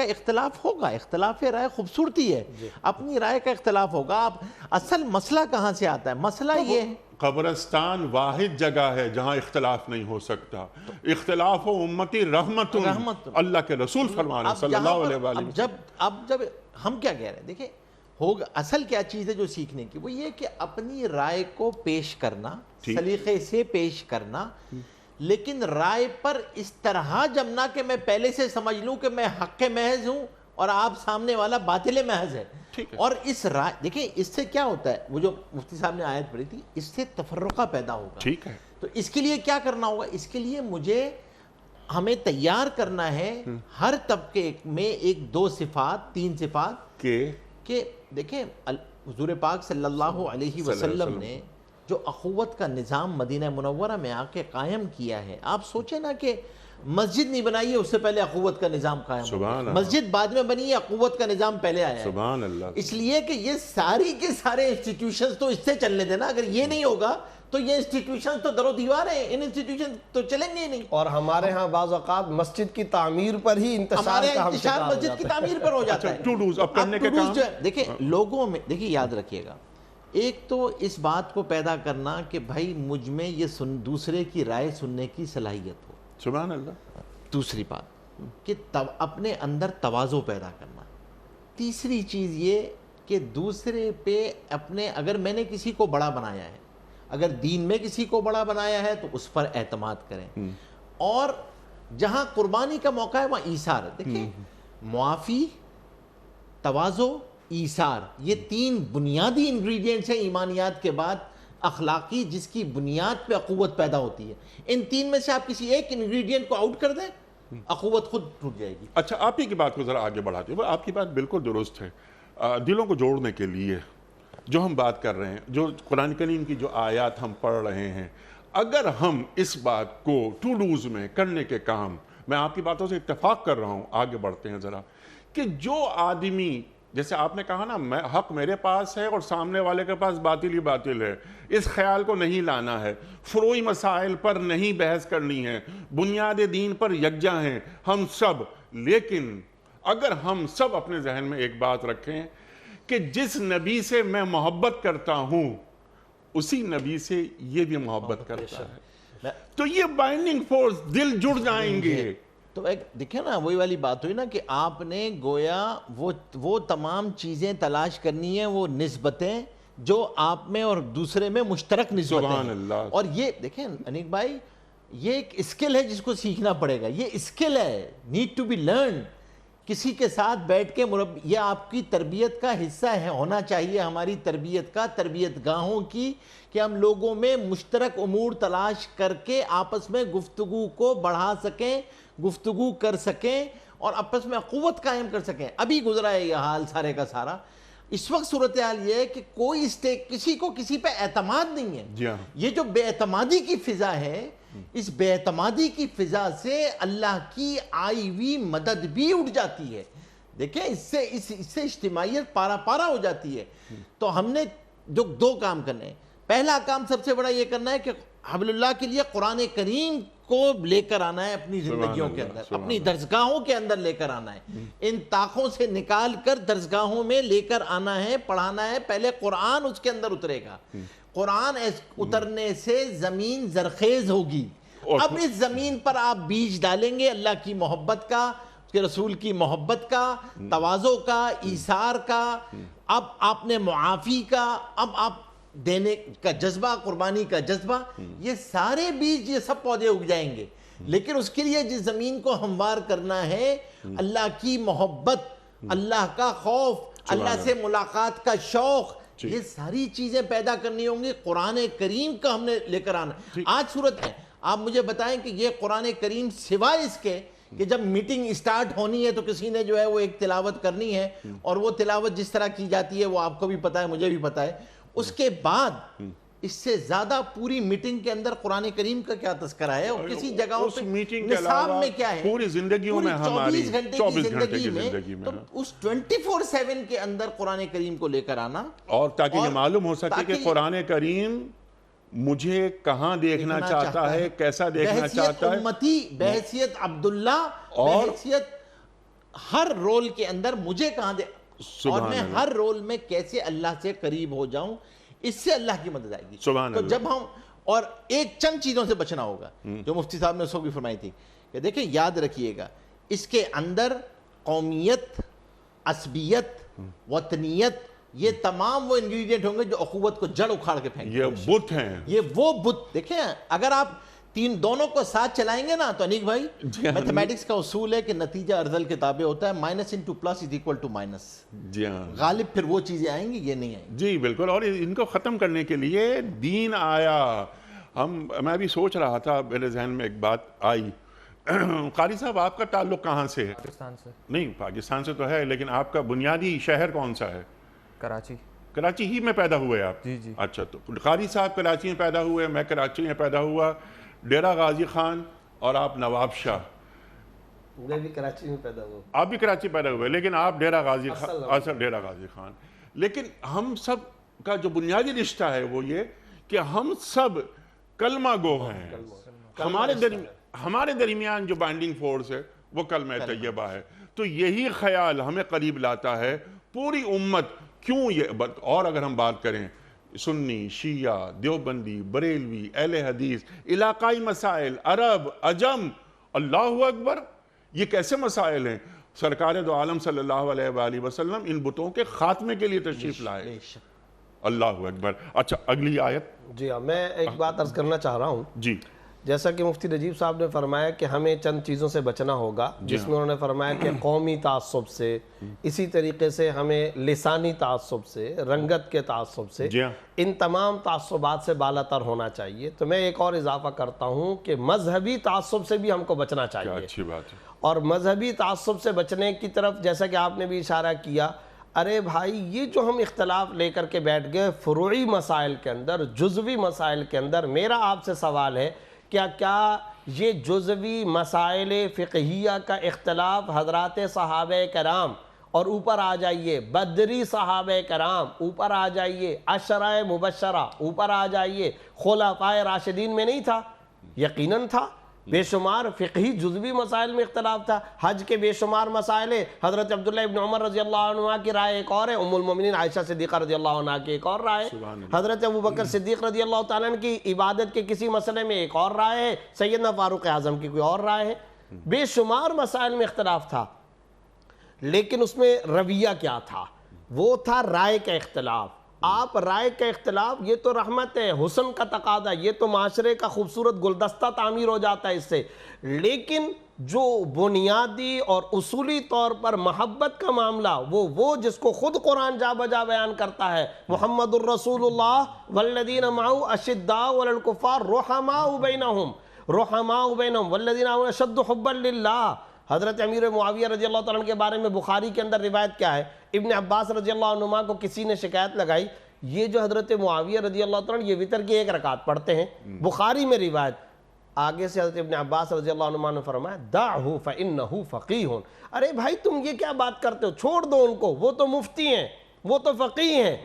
اختلاف ہوگا، اختلاف رائے خوبصورتی ہے، اپنی رائے کا اختلاف ہوگا۔ آپ اصل مسئلہ کہاں سے آتا ہے؟ مسئلہ یہ ہے قبرستان واحد جگہ ہے جہاں اختلاف نہیں ہو سکتا۔ اختلاف و امتی رحمت، اللہ کے رسول فرما رہے ہیں صلی اللہ علیہ وآلہ وسلم۔ اب جب ہم کیا کہہ رہے ہیں، دیکھیں ہوگا اصل کیا چیز ہے جو سیکھنے کی، وہ یہ کہ اپنی رائے کو پیش کرنا، سلیقے سے پیش کرنا، لیکن رائے پر اس طرح جمنا کہ میں پہلے سے سمجھ لوں کہ میں حق محض ہوں اور آپ سامنے والا باطل محض ہے۔ اور اس رائے، دیکھیں اس سے کیا ہوتا ہے، وہ جو مفتی صاحب نے آیت پڑھی تھی، اس سے تفرقہ پیدا ہوگا۔ ٹھیک ہے، تو اس کے لیے کیا کرنا ہوگا؟ اس کے لیے مجھے ہمیں تیار کرنا ہے ہر طبقے میں ایک دو صفات تین صفات کہ دیکھیں حضور پاک صلی اللہ علیہ وسلم نے جو اخوت کا نظام مدینہ منورہ میں آ کے قائم کیا ہے، آپ سوچیں نا کہ مسجد نہیں بنائی ہے، اس سے پہلے اخوت کا نظام قائم ہوا، مسجد بعد میں بنی ہے، اخوت کا نظام پہلے آیا ہے، سبحان اللہ۔ اس لیے کہ یہ ساری کے سارے انسٹیٹیوشنز تو اس سے چلنے دینا، اگر یہ نہیں ہوگا تو یہ انسٹیٹیوشنز تو در و دیوار ہیں، ان انسٹیٹیوشن تو چلیں گے ہی نہیں۔ اور ہمارے ہاں بعض اوقات مسجد کی تعمیر پر ہی انتشار کا ہم شکار ہو مسجد کی تعمیر پر ہو جاتا ہے۔ ٹو ڈوز اب کرنے کے کام دیکھیں لوگوں میں، دیکھیں یاد رکھیے گا، ایک تو اس بات کو پیدا کرنا کہ بھائی مجھ میں یہ دوسرے کی رائے سننے کی صلاحیت ہو، سبحان اللہ۔ دوسری بات کہ اپنے اندر تواضع پیدا کرنا، تیسری چیز یہ کہ دوسرے پہ اپنے، اگر میں نے کسی کو بڑا بنایا ہے، اگر دین میں کسی کو بڑا بنایا ہے تو اس پر اعتماد کریں، اور جہاں قربانی کا موقع ہے وہاں ایثار۔ دیکھیں معافی، تواضع، ایثار، یہ تین بنیادی انگریڈینٹس ہیں ایمانیات کے بعد اخلاقی، جس کی بنیاد پہ اخوت پیدا ہوتی ہے۔ ان تین میں سے آپ کسی ایک انگریڈینٹ کو آؤٹ کر دیں، اخوت خود ٹوٹ جائے گی۔ اچھا، آپ ہی کی بات کو ذرا آگے بڑھاتے ہیں، آپ کی بات بالکل درست ہے۔ دلوں کو جوڑنے کے لیے جو ہم بات کر رہے ہیں، جو قرآن کریم کی جو آیات ہم پڑھ رہے ہیں، اگر ہم اس بات کو ٹو ڈوز میں کرنے کے کام، میں آپ کی باتوں سے اتفاق کر رہا ہوں، آگے بڑھتے ہیں ذرا، کہ جو آدمی، جیسے آپ نے کہا نا، حق میرے پاس ہے اور سامنے والے کے پاس باطل ہی باطل ہے، اس خیال کو نہیں لانا ہے، فروعی مسائل پر نہیں بحث کرنی ہے، بنیاد دین پر یکجا ہیں ہم سب، لیکن اگر ہم سب اپنے ذہن میں ایک بات رکھیں کہ جس نبی سے میں محبت کرتا ہوں اسی نبی سے یہ بھی محبت کرتا ہے، تو یہ بائنڈنگ فورس، دل جڑ جائیں گے۔ تو ایک دیکھیں نا، وہی والی بات ہوئی نا کہ آپ نے گویا وہ تمام چیزیں تلاش کرنی ہیں، وہ نسبتیں جو آپ میں اور دوسرے میں مشترک نسبتیں ہیں۔ سبحان اللہ۔ اور یہ دیکھیں انیک بھائی، یہ ایک اسکل ہے جس کو سیکھنا پڑے گا، یہ اسکل ہے، نیڈ ٹو بی لرن۔ کسی کے ساتھ بیٹھ کے یہ آپ کی تربیت کا حصہ ہے، ہونا چاہیے ہماری تربیت کا، تربیت گاہوں کی، کہ ہم لوگوں میں مشترک امور تلاش کر کے آپس میں گفتگو کو بڑھا سکیں، گفتگو کر سکیں اور آپس میں قوت قائم کر سکیں۔ ابھی گزرا ہے یہ حال سارے کا سارا، اس وقت صورتحال یہ ہے کہ کوئی کسی کو کسی پہ اعتماد نہیں ہے۔ یہ جو بے اعتمادی کی فضا ہے، اس بے اعتمادی کی فضا سے اللہ کی آئی ہوئی مدد بھی اٹھ جاتی ہے۔ دیکھیں اس سے اجتماعیت پارا پارا ہو جاتی ہے۔ تو ہم نے جو دو کام کرنے ہیں، پہلا کام سب سے بڑا یہ کرنا ہے کہ حبل اللہ کے لیے قرآن کریم کو لے کر آنا ہے اپنی زندگیوں کے اندر، اپنی درسگاہوں کے اندر لے کر آنا ہے، ان طاقوں سے نکال کر درسگاہوں میں لے کر آنا ہے، پڑھانا ہے۔ پہلے قرآن اس کے اندر اترے گا، قرآن اترنے سے زمین زرخیز ہوگی۔ اب اس زمین پر آپ بیج ڈالیں گے اللہ کی محبت کا، اس کے رسول کی محبت کا، تواضع کا، ایثار کا، اب آپ نے معافی کا، اب آپ دینے کا جذبہ، قربانی کا جذبہ، یہ سارے بیج، یہ سب پودے اگ جائیں گے۔ لیکن اس کے لیے جس زمین کو ہموار کرنا ہے، اللہ کی محبت، اللہ کا خوف، اللہ سے ملاقات کا شوق، یہ ساری چیزیں پیدا کرنی ہوں گی۔ قرآن کریم کا ہم نے لے کر آنا۔ آج صورت ہے، آپ مجھے بتائیں کہ یہ قرآن کریم سوائے اس کے کہ جب میٹنگ اسٹارٹ ہونی ہے تو کسی نے جو ہے وہ ایک تلاوت کرنی ہے، اور وہ تلاوت جس طرح کی جاتی ہے وہ آپ کو بھی پتہ ہے، مجھے بھی پتہ ہے، اس کے بعد اس سے زیادہ پوری میٹنگ کے اندر قرآن کریم کا کیا تذکرہ ہے، اور کسی جگہوں پہ نصاب میں کیا ہے، پوری زندگیوں میں، ہماری 24 گھنٹے کی زندگی میں، تو اس 24/7 کے اندر قرآن کریم کو لے کر آنا، اور تاکہ یہ معلوم ہو سکے کہ قرآن کریم مجھے کہاں دیکھنا چاہتا ہے، کیسا دیکھنا چاہتا ہے، امتی، بحیثیت عبداللہ، بحیثیت ہر رول کے اندر مجھے کہاں اور میں ہر رول میں کیسے اللہ سے قریب ہو جاؤں، اس سے اللہ کی مدد آئے گی۔ تو جب ہم، اور ایک چند چیزوں سے بچنا ہوگا جو مفتی صاحب نے اس وقت بھی فرمائی تھی کہ دیکھیں یاد رکھیے گا، اس کے اندر قومیت، عصبیت، وطنیت، یہ تمام وہ انگریڈینٹ ہوں گے جو اخوت کو جڑ اکھاڑ کے پھینک، یہ بت ہیں، یہ وہ بت۔ دیکھیں اگر آپ دونوں کو ساتھ چلائیں گے نا تو انیک بھائی، میتھمیٹکس کا اصول ہے کہ نتیجہ ارذل کے تابع ہوتا ہے، minus into plus is equal to minus. جی ہاں، غالب پھر وہ چیزیں آئیں گی، یہ نہیں آئیں گی۔ جی بالکل، اور ان کو ختم کرنے کے لیے دین آیا۔ میں بھی سوچ رہا تھا، میرے ذہن میں ایک بات آئی قاری صاحب آپ کا تعلق کہاں سے ہے؟ پاکستان سے. نہیں پاکستان سے تو ہے، لیکن آپ کا بنیادی شہر کون سا ہے؟ کراچی. کراچی ہی میں پیدا ہوئے آپ؟ جی جی. اچھا، تو قاری صاحب کراچی میں پیدا ہوئے، میں کراچی میں پیدا ہوا، ڈیرہ غازی خان اور آپ نواب شاہ. میں بھی کراچی میں پیدا ہوا. آپ بھی کراچی پیدا ہوئے، لیکن آپ ڈیرہ غازی خان، اصل ڈیرہ غازی خان. لیکن ہم سب کا جو بنیادی رشتہ ہے وہ یہ کہ ہم سب کلمہ گو ہیں. ہمارے درمیان جو بائنڈنگ فورس ہے وہ کلمہ طیبہ ہے. تو یہی خیال ہمیں قریب لاتا ہے پوری امت. کیوں یہ؟ اور اگر ہم بات کریں سنی، شیعہ، دیوبندی، بریلوی، اہل حدیث، علاقائی مسائل، عرب، عجم، اللہ اکبر، یہ کیسے مسائل ہیں؟ سرکار دو عالم صلی اللہ علیہ وآلہ وسلم ان بتوں کے خاتمے کے لیے تشریف لائے. اللہ اکبر. اچھا، اگلی آیت. جی ہاں، میں ایک بات عرض کرنا چاہ رہا ہوں. جی. جیسا کہ مفتی نجیب صاحب نے فرمایا کہ ہمیں چند چیزوں سے بچنا ہوگا، جس میں انہوں نے فرمایا کہ قومی تعصب سے، اسی طریقے سے ہمیں لسانی تعصب سے، رنگت کے تعصب سے، ان تمام تعصبات سے بالا تر ہونا چاہیے. تو میں ایک اور اضافہ کرتا ہوں کہ مذہبی تعصب سے بھی ہم کو بچنا چاہیے. اچھی بات ہے. اور مذہبی تعصب سے بچنے کی طرف جیسا کہ آپ نے بھی اشارہ کیا، ارے بھائی یہ جو ہم اختلاف لے کر کے بیٹھ گئے فروعی مسائل کے اندر، جزوی مسائل کے اندر، میرا آپ سے سوال ہے کیا یہ جزوی مسائل فقہیہ کا اختلاف حضرات صحابہ کرام، اور اوپر آ جائیے بدری صحابہ کرام، اوپر آ جائیے عشرہ مبشرہ، اوپر آ جائیے خلفائے راشدین میں نہیں تھا؟ یقیناً تھا. بے شمار فقہی جزوی مسائل میں اختلاف تھا. حج کے بے شمار مسائل، حضرت عبداللہ ابن عمر رضی اللہ عنہ کی رائے ایک اور ہے، ام المومنین عائشہ صدیقہ رضی اللہ عنہ کی ایک اور رائے، حضرت ابو بکر صدیق رضی اللہ تعالیٰ عنہ کی عبادت کے کسی مسئلے میں ایک اور رائے ہے، سیدنا فاروق اعظم کی کوئی اور رائے ہے. بے شمار مسائل میں اختلاف تھا، لیکن اس میں رویہ کیا تھا؟ وہ تھا رائے کا اختلاف. آپ رائے کا اختلاف، یہ تو رحمت ہے، حسن کا تقاضا، یہ تو معاشرے کا خوبصورت گلدستہ تعمیر ہو جاتا ہے اس سے. لیکن جو بنیادی اور اصولی طور پر محبت کا معاملہ، وہ جس کو خود قرآن جا بجا بیان کرتا ہے، محمد الرسول اللہ والذین معہ اشداء علی الکفار رحماء بینہم والذین آمنوا اشد حبا للہ. حضرت امیر معاویہ رضی اللہ تعالیٰ عنہ کے بارے میں بخاری کے اندر روایت کیا ہے؟ ابن عباس رضی اللہ عنہما کو کسی نے شکایت لگائی، یہ جو حضرت معاویہ رضی اللہ تعالیٰ عنہ یہ وتر کی ایک رکعت پڑھتے ہیں. بخاری میں روایت، آگے سے حضرت ابن عباس رضی اللہ عنہما نے فرمایا دعہ فإنہ فقیہ. ارے بھائی تم یہ کیا بات کرتے ہو؟ چھوڑ دو ان کو، وہ تو مفتی ہیں، وہ تو فقیہ ہیں.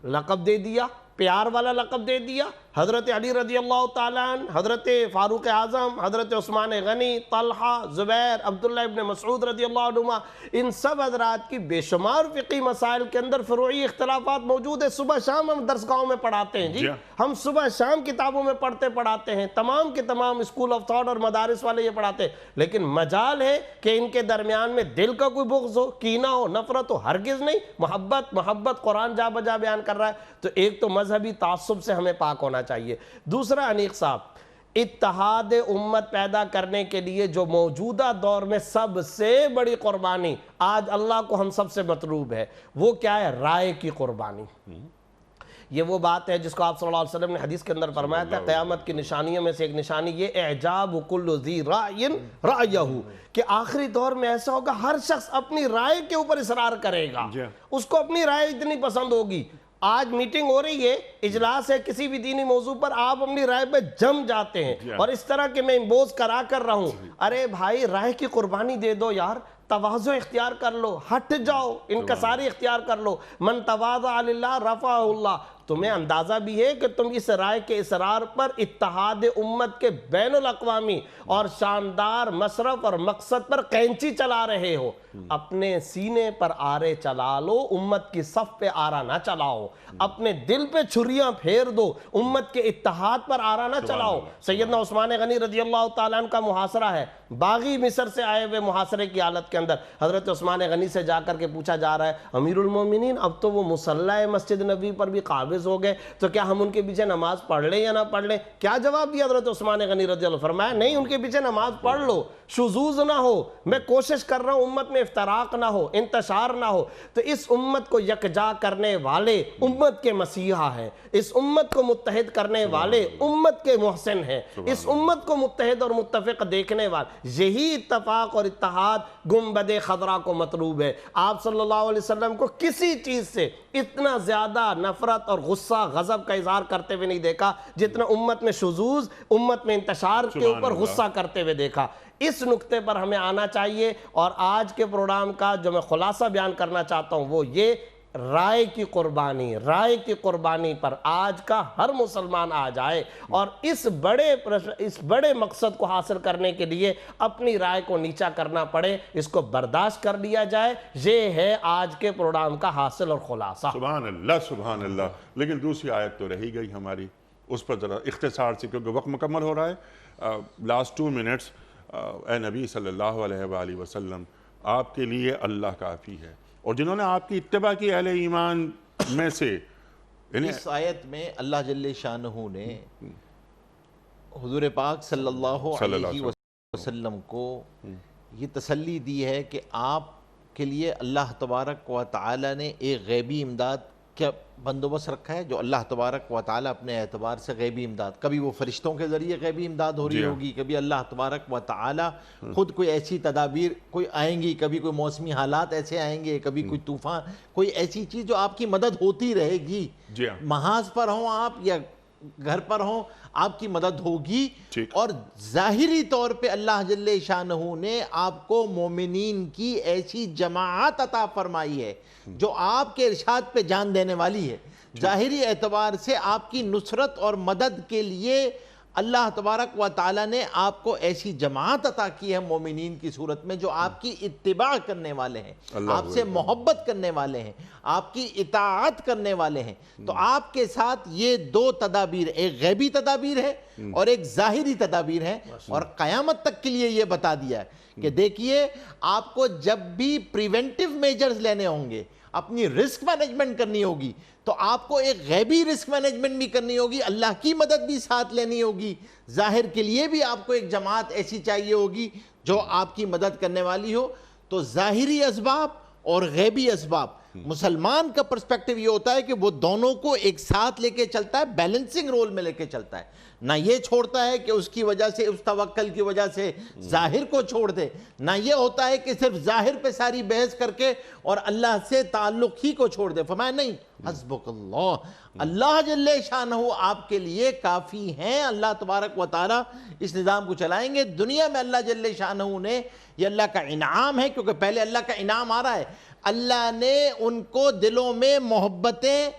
لقب دے دیا، پیار والا لقب دے دیا. حضرت علی رضی اللہ تعالیٰ عنہ، حضرت فاروق اعظم، حضرت عثمان غنی، طلحہ، زبیر، عبداللہ ابن مسعود رضی اللہ عنہما، ان سب حضرات کی بے شمار فقہی مسائل کے اندر فروعی اختلافات موجود ہیں. صبح شام ہم درسگاہوں میں پڑھاتے ہیں. جی ہم صبح شام کتابوں میں پڑھاتے ہیں، تمام کے تمام اسکول آف تھاٹ اور مدارس والے یہ پڑھاتے ہیں. لیکن مجال ہے کہ ان کے درمیان میں دل کا کوئی بغض ہو، کینہ ہو، نفرت ہو؟ ہرگز نہیں. محبت قرآن جا بجا بیان کر رہا ہے. تو ایک تو مذہبی تعصب سے ہمیں پاک ہونا چاہیے. دوسرا انیق صاحب، اتحاد امت پیدا کرنے کے لیے جو موجودہ دور میں سب سے بڑی قربانی آج اللہ کو ہم سب سے مطلوب ہے، وہ کیا ہے؟ رائے کی قربانی. یہ وہ بات ہے جس کو آپ صلی اللہ علیہ وسلم نے حدیث کے اندر فرمایا تھا، قیامت کی نشانیوں میں سے ایک نشانی یہ اعجاب کل ذی رائے رأیہ، کہ آخری دور میں ایسا ہوگا ہر شخص اپنی رائے کے اوپر اصرار کرے گا، اس کو اپنی رائے اتنی پسند ہوگی. آج میٹنگ ہو رہی ہے، اجلاس ہے کسی بھی دینی موضوع پر، آپ اپنی رائے پہ جم جاتے ہیں اور اس طرح کہ میں امبوز کرا کر رہا ہوں. ارے بھائی رائے کی قربانی دے دو یار، تواضع اختیار کر لو، ہٹ جاؤ، انکساری اختیار کر لو. من تواضع للہ رفعہ اللہ. تمہیں اندازہ بھی ہے کہ تم اس رائے کے اصرار پر اتحاد امت کے بین الاقوامی اور شاندار مصرف اور مقصد پر قینچی چلا رہے ہو. اپنے سینے پر آرے چلا لو، امت کی صف پہ آرا نہ چلاؤ. اپنے دل پہ چھریاں پھیر دو، امت کے اتحاد پر آرا نہ چلاؤ. سیدنا عثمان غنی رضی اللہ تعالیٰ عنہ کا محاصرہ ہے، باغی مصر سے آئے ہوئے محاصرے کی حالت کے اندر حضرت عثمان غنی سے جا کر کے پوچھا جا رہا ہے، امیر المومنین اب تو وہ مصلی مسجد نبی پر بھی قابض ہو گئے، تو کیا ہم ان کے پیچھے نماز پڑھ لیں یا نہ پڑھ لیں؟ کیا جواب دیا حضرت عثمان غنی رضی اللہ عنہ؟ فرمایا نہیں، ان کے پیچھے نماز پڑھ لو، شذوذ نہ ہو، میں کوشش کر رہا ہوں امت میں افتراق نہ ہو، انتشار نہ ہو، تو اس امت کو یکجا کرنے والے امت کے مسیحا ہیں، اس امت کو متحد کرنے والے امت کے محسن ہیں، اس امت کو متحد اور متفق دیکھنے والے، یہی اتفاق اور اتحاد گنبد خضرا کو مطلوب ہے۔ آپ صلی اللہ علیہ وسلم کو کسی چیز سے اتنا زیادہ نفرت اور غصہ غضب کا اظہار کرتے ہوئے نہیں دیکھا جتنا امت میں شذوذ، امت میں انتشار کے اوپر غصہ کرتے ہوئے دیکھا۔ اس نقطے پر ہمیں آنا چاہیے، اور آج کے پروگرام کا جو میں خلاصہ بیان کرنا چاہتا ہوں وہ یہ، رائے کی قربانی پر آج کا ہر مسلمان آ جائے اور اس بڑے مقصد کو حاصل کرنے کے لیے اپنی رائے کو نیچا کرنا پڑے، اس کو برداشت کر لیا جائے۔ یہ ہے آج کے پروگرام کا حاصل اور خلاصہ۔ سبحان اللہ۔ لیکن دوسری آیت تو رہی گئی ہماری، اس پر ذرا اختصار سے، کیونکہ وقت مکمل ہو رہا ہے۔ لاسٹ 2 منٹس، اے نبی صلی اللہ علیہ وآلہ وسلم، آپ کے لیے اللہ کافی ہے، اور جنہوں نے آپ کی اتباع کی اہل ایمان میں سے، اس آیت میں اللہ جل شانہ نے حضور پاک صلی اللہ علیہ وسلم کو یہ تسلی دی ہے کہ آپ کے لیے اللہ تبارک و تعالی نے ایک غیبی امداد کا بندوبست رکھا ہے، جو اللہ تبارک و تعالی اپنے اعتبار سے غیبی امداد، کبھی وہ فرشتوں کے ذریعے غیبی امداد ہو رہی ہوگی، کبھی اللہ تبارک و تعالی خود کوئی ایسی تدابیر کوئی آئیں گی، کبھی کوئی موسمی حالات ایسے آئیں گے، کبھی کوئی طوفان، کوئی ایسی چیز جو آپ کی مدد ہوتی رہے گی، محاذ پر ہوں آپ یا گھر پر ہوں، آپ کی مدد ہوگی۔ اور ظاہری طور پہ اللہ جل شانہ نے آپ کو مومنین کی ایسی جماعت عطا فرمائی ہے جو آپ کے ارشاد پہ جان دینے والی ہے۔ ظاہری اعتبار سے آپ کی نصرت اور مدد کے لیے اللہ تبارک و تعالی نے آپ کو ایسی جماعت عطا کی ہے مومنین کی صورت میں، جو آپ کی اتباع کرنے والے ہیں، آپ سے محبت کرنے والے ہیں، آپ کی اطاعت کرنے والے ہیں۔ تو آپ کے ساتھ یہ 2 تدابیر، ایک غیبی تدابیر ہے اور ایک ظاہری تدابیر ہے، اور قیامت تک کے لیے یہ بتا دیا ہے کہ دیکھیے، آپ کو جب بھی پریونٹیو میجرز لینے ہوں گے، اپنی رسک مینجمنٹ کرنی ہوگی، تو آپ کو ایک غیبی رسک مینجمنٹ بھی کرنی ہوگی، اللہ کی مدد بھی ساتھ لینی ہوگی، ظاہر کے لیے بھی آپ کو ایک جماعت ایسی چاہیے ہوگی جو آپ کی مدد کرنے والی ہو۔ تو ظاہری اسباب اور غیبی اسباب، مسلمان کا پرسپیکٹیو یہ ہوتا ہے کہ وہ دونوں کو ایک ساتھ لے کے چلتا ہے، بیلنسنگ رول میں لے کے چلتا ہے، نہ یہ چھوڑتا ہے کہ اس کی وجہ سے، اس توکل کی وجہ سے ظاہر کو چھوڑ دے، نہ یہ ہوتا ہے کہ صرف ظاہر پہ ساری بحث کر کے اور اللہ سے تعلق ہی کو چھوڑ دے۔ فرمایا نہیں، حسبک اللہ، اللہ جل شانہ آپ کے لیے کافی ہیں۔ اللہ تبارک و تعالی اس نظام کو چلائیں گے دنیا میں۔ اللہ جل شانہ نے، یہ اللہ کا انعام ہے، کیونکہ پہلے اللہ کا انعام آ رہا ہے، اللہ نے ان کو دلوں میں محبتیں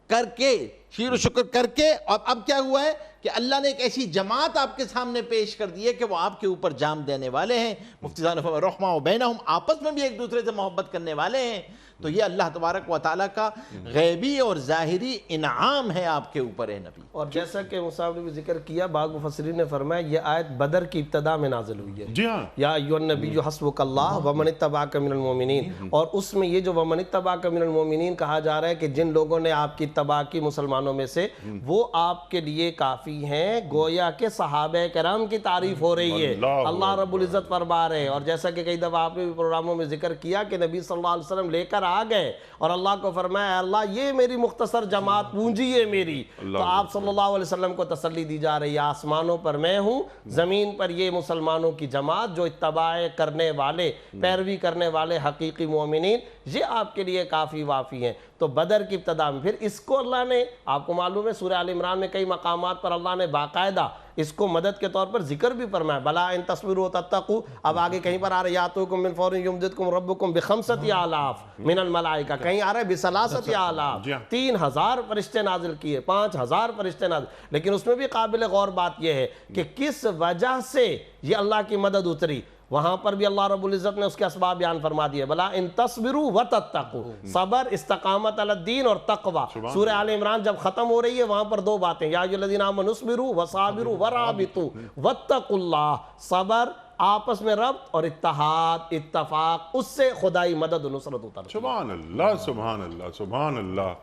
کر کے، شکر و شکر کر کے، اور اب کیا ہوا ہے کہ اللہ نے ایک ایسی جماعت آپ کے سامنے پیش کر دی ہے کہ وہ آپ کے اوپر جام دینے والے ہیں۔ مفتی صاحب نے فرمایا رحمہ بینہم، آپس میں بھی ایک دوسرے سے محبت کرنے والے ہیں۔ تو یہ اللہ تبارک و تعالیٰ کا غیبی اور ظاہری انعام ہے آپ کے اوپر اے نبی۔ اور جیسا کہ مصعب نے بھی ذکر کیا، بعض مفسرین نے فرمایا یہ آیت بدر کی ابتدا میں نازل ہوئی ہے۔ جی ہاں، یا ایھا النبی حسبک اللہ ومن اتبعک من المؤمنین، اور اس میں یہ جو ومن اتبعک من المؤمنین کہا جا رہا ہے کہ جن لوگوں نے آپ کی اتباع کی مسلمانوں میں سے، وہ آپ کے لیے کافی ہیں، گویا کہ صحابہ کرام کی تعریف ہو رہی ہے، اللہ رب العزت فرما رہے ہیں۔ اور جیسا کہ کئی دفعہ آپ نے بھی پروگراموں میں ذکر کیا کہ نبی صلی اللہ علیہ وسلم لے کر آ گئے اور اللہ کو فرمایا اللہ یہ میری مختصر جماعت پونجی ہے میری۔ تو آپ صلی اللہ علیہ وسلم کو تسلی دی جا رہی ہے، آسمانوں پر میں ہوں، زمین پر یہ مسلمانوں کی جماعت جو اتباع کرنے والے، پیروی کرنے والے حقیقی مومنین، یہ آپ کے لیے کافی وافی ہیں۔ تو بدر کی ابتدا میں پھر اس کو اللہ نے، آپ کو معلوم ہے سورہ آل عمران میں کئی مقامات پر اللہ نے باقاعدہ اس کو مدد کے طور پر ذکر بھی فرمایا، بلا ان تصبروا وتتقوا۔ اب آگے کہیں پر آ رہا ہے یاتوکم من فور یمددکم ربکم بخمسۃ آلاف من الملائکہ، کہیں آ رہا ہے بثلاثۃ آلاف، 3000 فرشتے نازل کیے، 5000 فرشتے نازل۔ لیکن اس میں بھی قابل غور بات یہ ہے کہ کس وجہ سے یہ اللہ کی مدد اتری، وہاں پر بھی اللہ رب العزت نے اس کے اسباب بیان فرما دیے، بلا ان تصبروا وتتقوا، صبر، استقامت علی الدین اور تقوی۔ سورہ آل عمران جب ختم ہو رہی ہے وہاں پر 2 باتیں، یا ایھا الذین آمنوا اصبروا وصابروا ورابطوا واتقوا اللہ، صبر، آپس میں ربط، اور اتحاد، اتفاق، اس سے خدائی مدد و نصرت اترتی ہے۔ سبحان اللہ، سبحان اللہ، سبحان اللہ،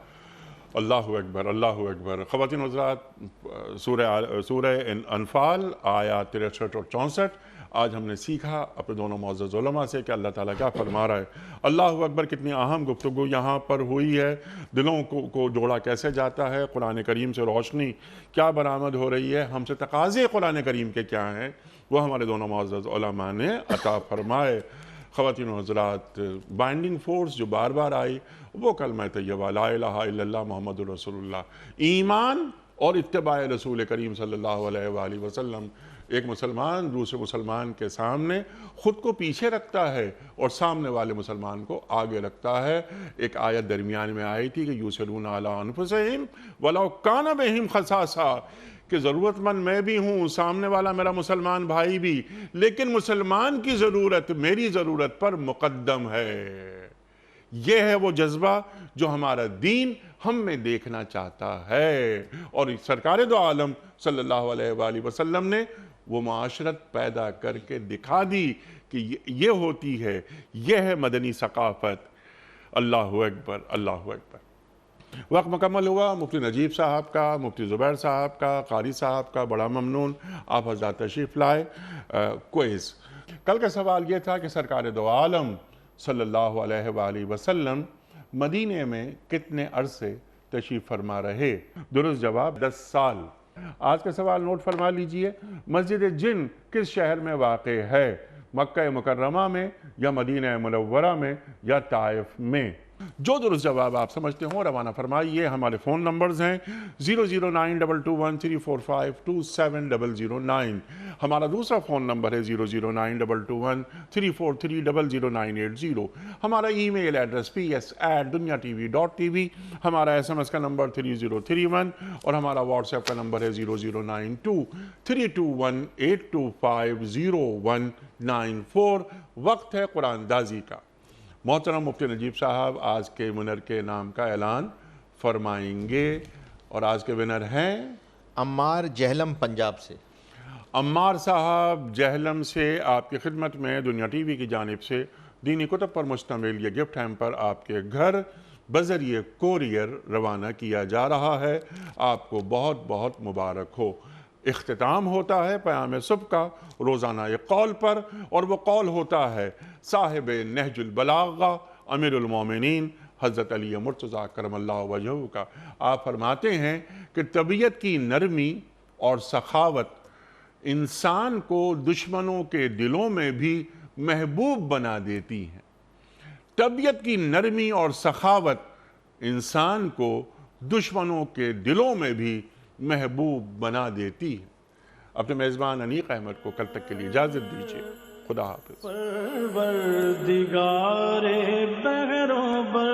اللہ اکبر، اللہ اکبر۔ خواتین حضرات، سورہ انفال آیات 63 اور 64، آج ہم نے سیکھا اپنے دونوں معزز علماء سے کہ اللہ تعالیٰ کیا فرما رہا ہے۔ اللہ اکبر، کتنی اہم گفتگو یہاں پر ہوئی ہے۔ دلوں کو جوڑا کیسے جاتا ہے، قرآن کریم سے روشنی کیا برآمد ہو رہی ہے، ہم سے تقاضے قرآن کریم کے کیا ہیں، وہ ہمارے دونوں معزز علماء نے عطا فرمائے۔ خواتین و حضرات، بائنڈنگ فورس جو بار بار آئی وہ کلمہ طیبہ لا الہ الا اللہ محمد رسول اللہ، ایمان اور اتباع رسول کریم صلی اللہ علیہ وآلہ وسلم۔ ایک مسلمان دوسرے مسلمان کے سامنے خود کو پیچھے رکھتا ہے اور سامنے والے مسلمان کو آگے رکھتا ہے۔ ایک آیت درمیان میں آئی تھی کہ یُؤْثِرُونَ عَلَىٰ أَنفُسِهِمْ وَلَوْ كَانَ بِهِمْ خَصَاصَةٌ، کہ ضرورت مند میں بھی ہوں، سامنے والا میرا مسلمان بھائی بھی، لیکن مسلمان کی ضرورت میری ضرورت پر مقدم ہے۔ یہ ہے وہ جذبہ جو ہمارا دین ہم میں دیکھنا چاہتا ہے، اور سرکار دو عالم صلی اللہ علیہ وآلہ وسلم نے وہ معاشرت پیدا کر کے دکھا دی کہ یہ ہوتی ہے، یہ ہے مدنی ثقافت۔ اللہ اکبر، اللہ اکبر۔ وقت مکمل ہوا۔ مفتی نجیب صاحب کا، مفتی زبیر صاحب کا، قاری صاحب کا بڑا ممنون، آپ حضرات تشریف لائے۔ کوئز کل کا سوال یہ تھا کہ سرکار دو عالم صلی اللہ علیہ وآلہ وسلم مدینے میں کتنے عرصے تشریف فرما رہے؟ درست جواب 10 سال۔ آج کا سوال نوٹ فرما لیجئے، مسجد جن کس شہر میں واقع ہے؟ مکہ مکرمہ میں یا مدینہ منورہ میں یا طائف میں؟ جو درست جواب آپ سمجھتے ہوں روانہ فرمائیے۔ ہمارے فون نمبرز ہیں 00922134527 ہمارا دوسرا فون نمبر ہے 009221343000980 ہمارا ای میل ایڈریس ps@dunyatv.tv ہمارا SMS کا نمبر 3031 اور ہمارا واٹس ایپ کا نمبر ہے 0092321825019 وقت ہے قرآن دازی کا۔ محترم مفتی نجیب صاحب آج کے ونر کے نام کا اعلان فرمائیں گے، اور آج کے ونر ہیں عمار جہلم پنجاب سے۔ عمار صاحب جہلم سے آپ کی خدمت میں دنیا ٹی وی کی جانب سے دینی کتب پر مشتمل یہ گفٹ ہیمپر آپ کے گھر بذریعہ کوریئر روانہ کیا جا رہا ہے۔ آپ کو بہت بہت مبارک ہو۔ اختتام ہوتا ہے پیام صبح کا روزانہ ایک قول پر، اور وہ قول ہوتا ہے صاحب نہج البلاغہ امیر المومنین حضرت علی مرتضیٰ کرم اللہ وجہہ کا۔ آپ فرماتے ہیں کہ طبیعت کی نرمی اور سخاوت انسان کو دشمنوں کے دلوں میں بھی محبوب بنا دیتی ہیں۔ طبیعت کی نرمی اور سخاوت انسان کو دشمنوں کے دلوں میں بھی محبوب بنا دیتی ہے۔ اپنے میزبان انیق احمد کو کل تک کے لیے اجازت دیجیے۔ خدا حافظ۔ پروردگار بحروں پر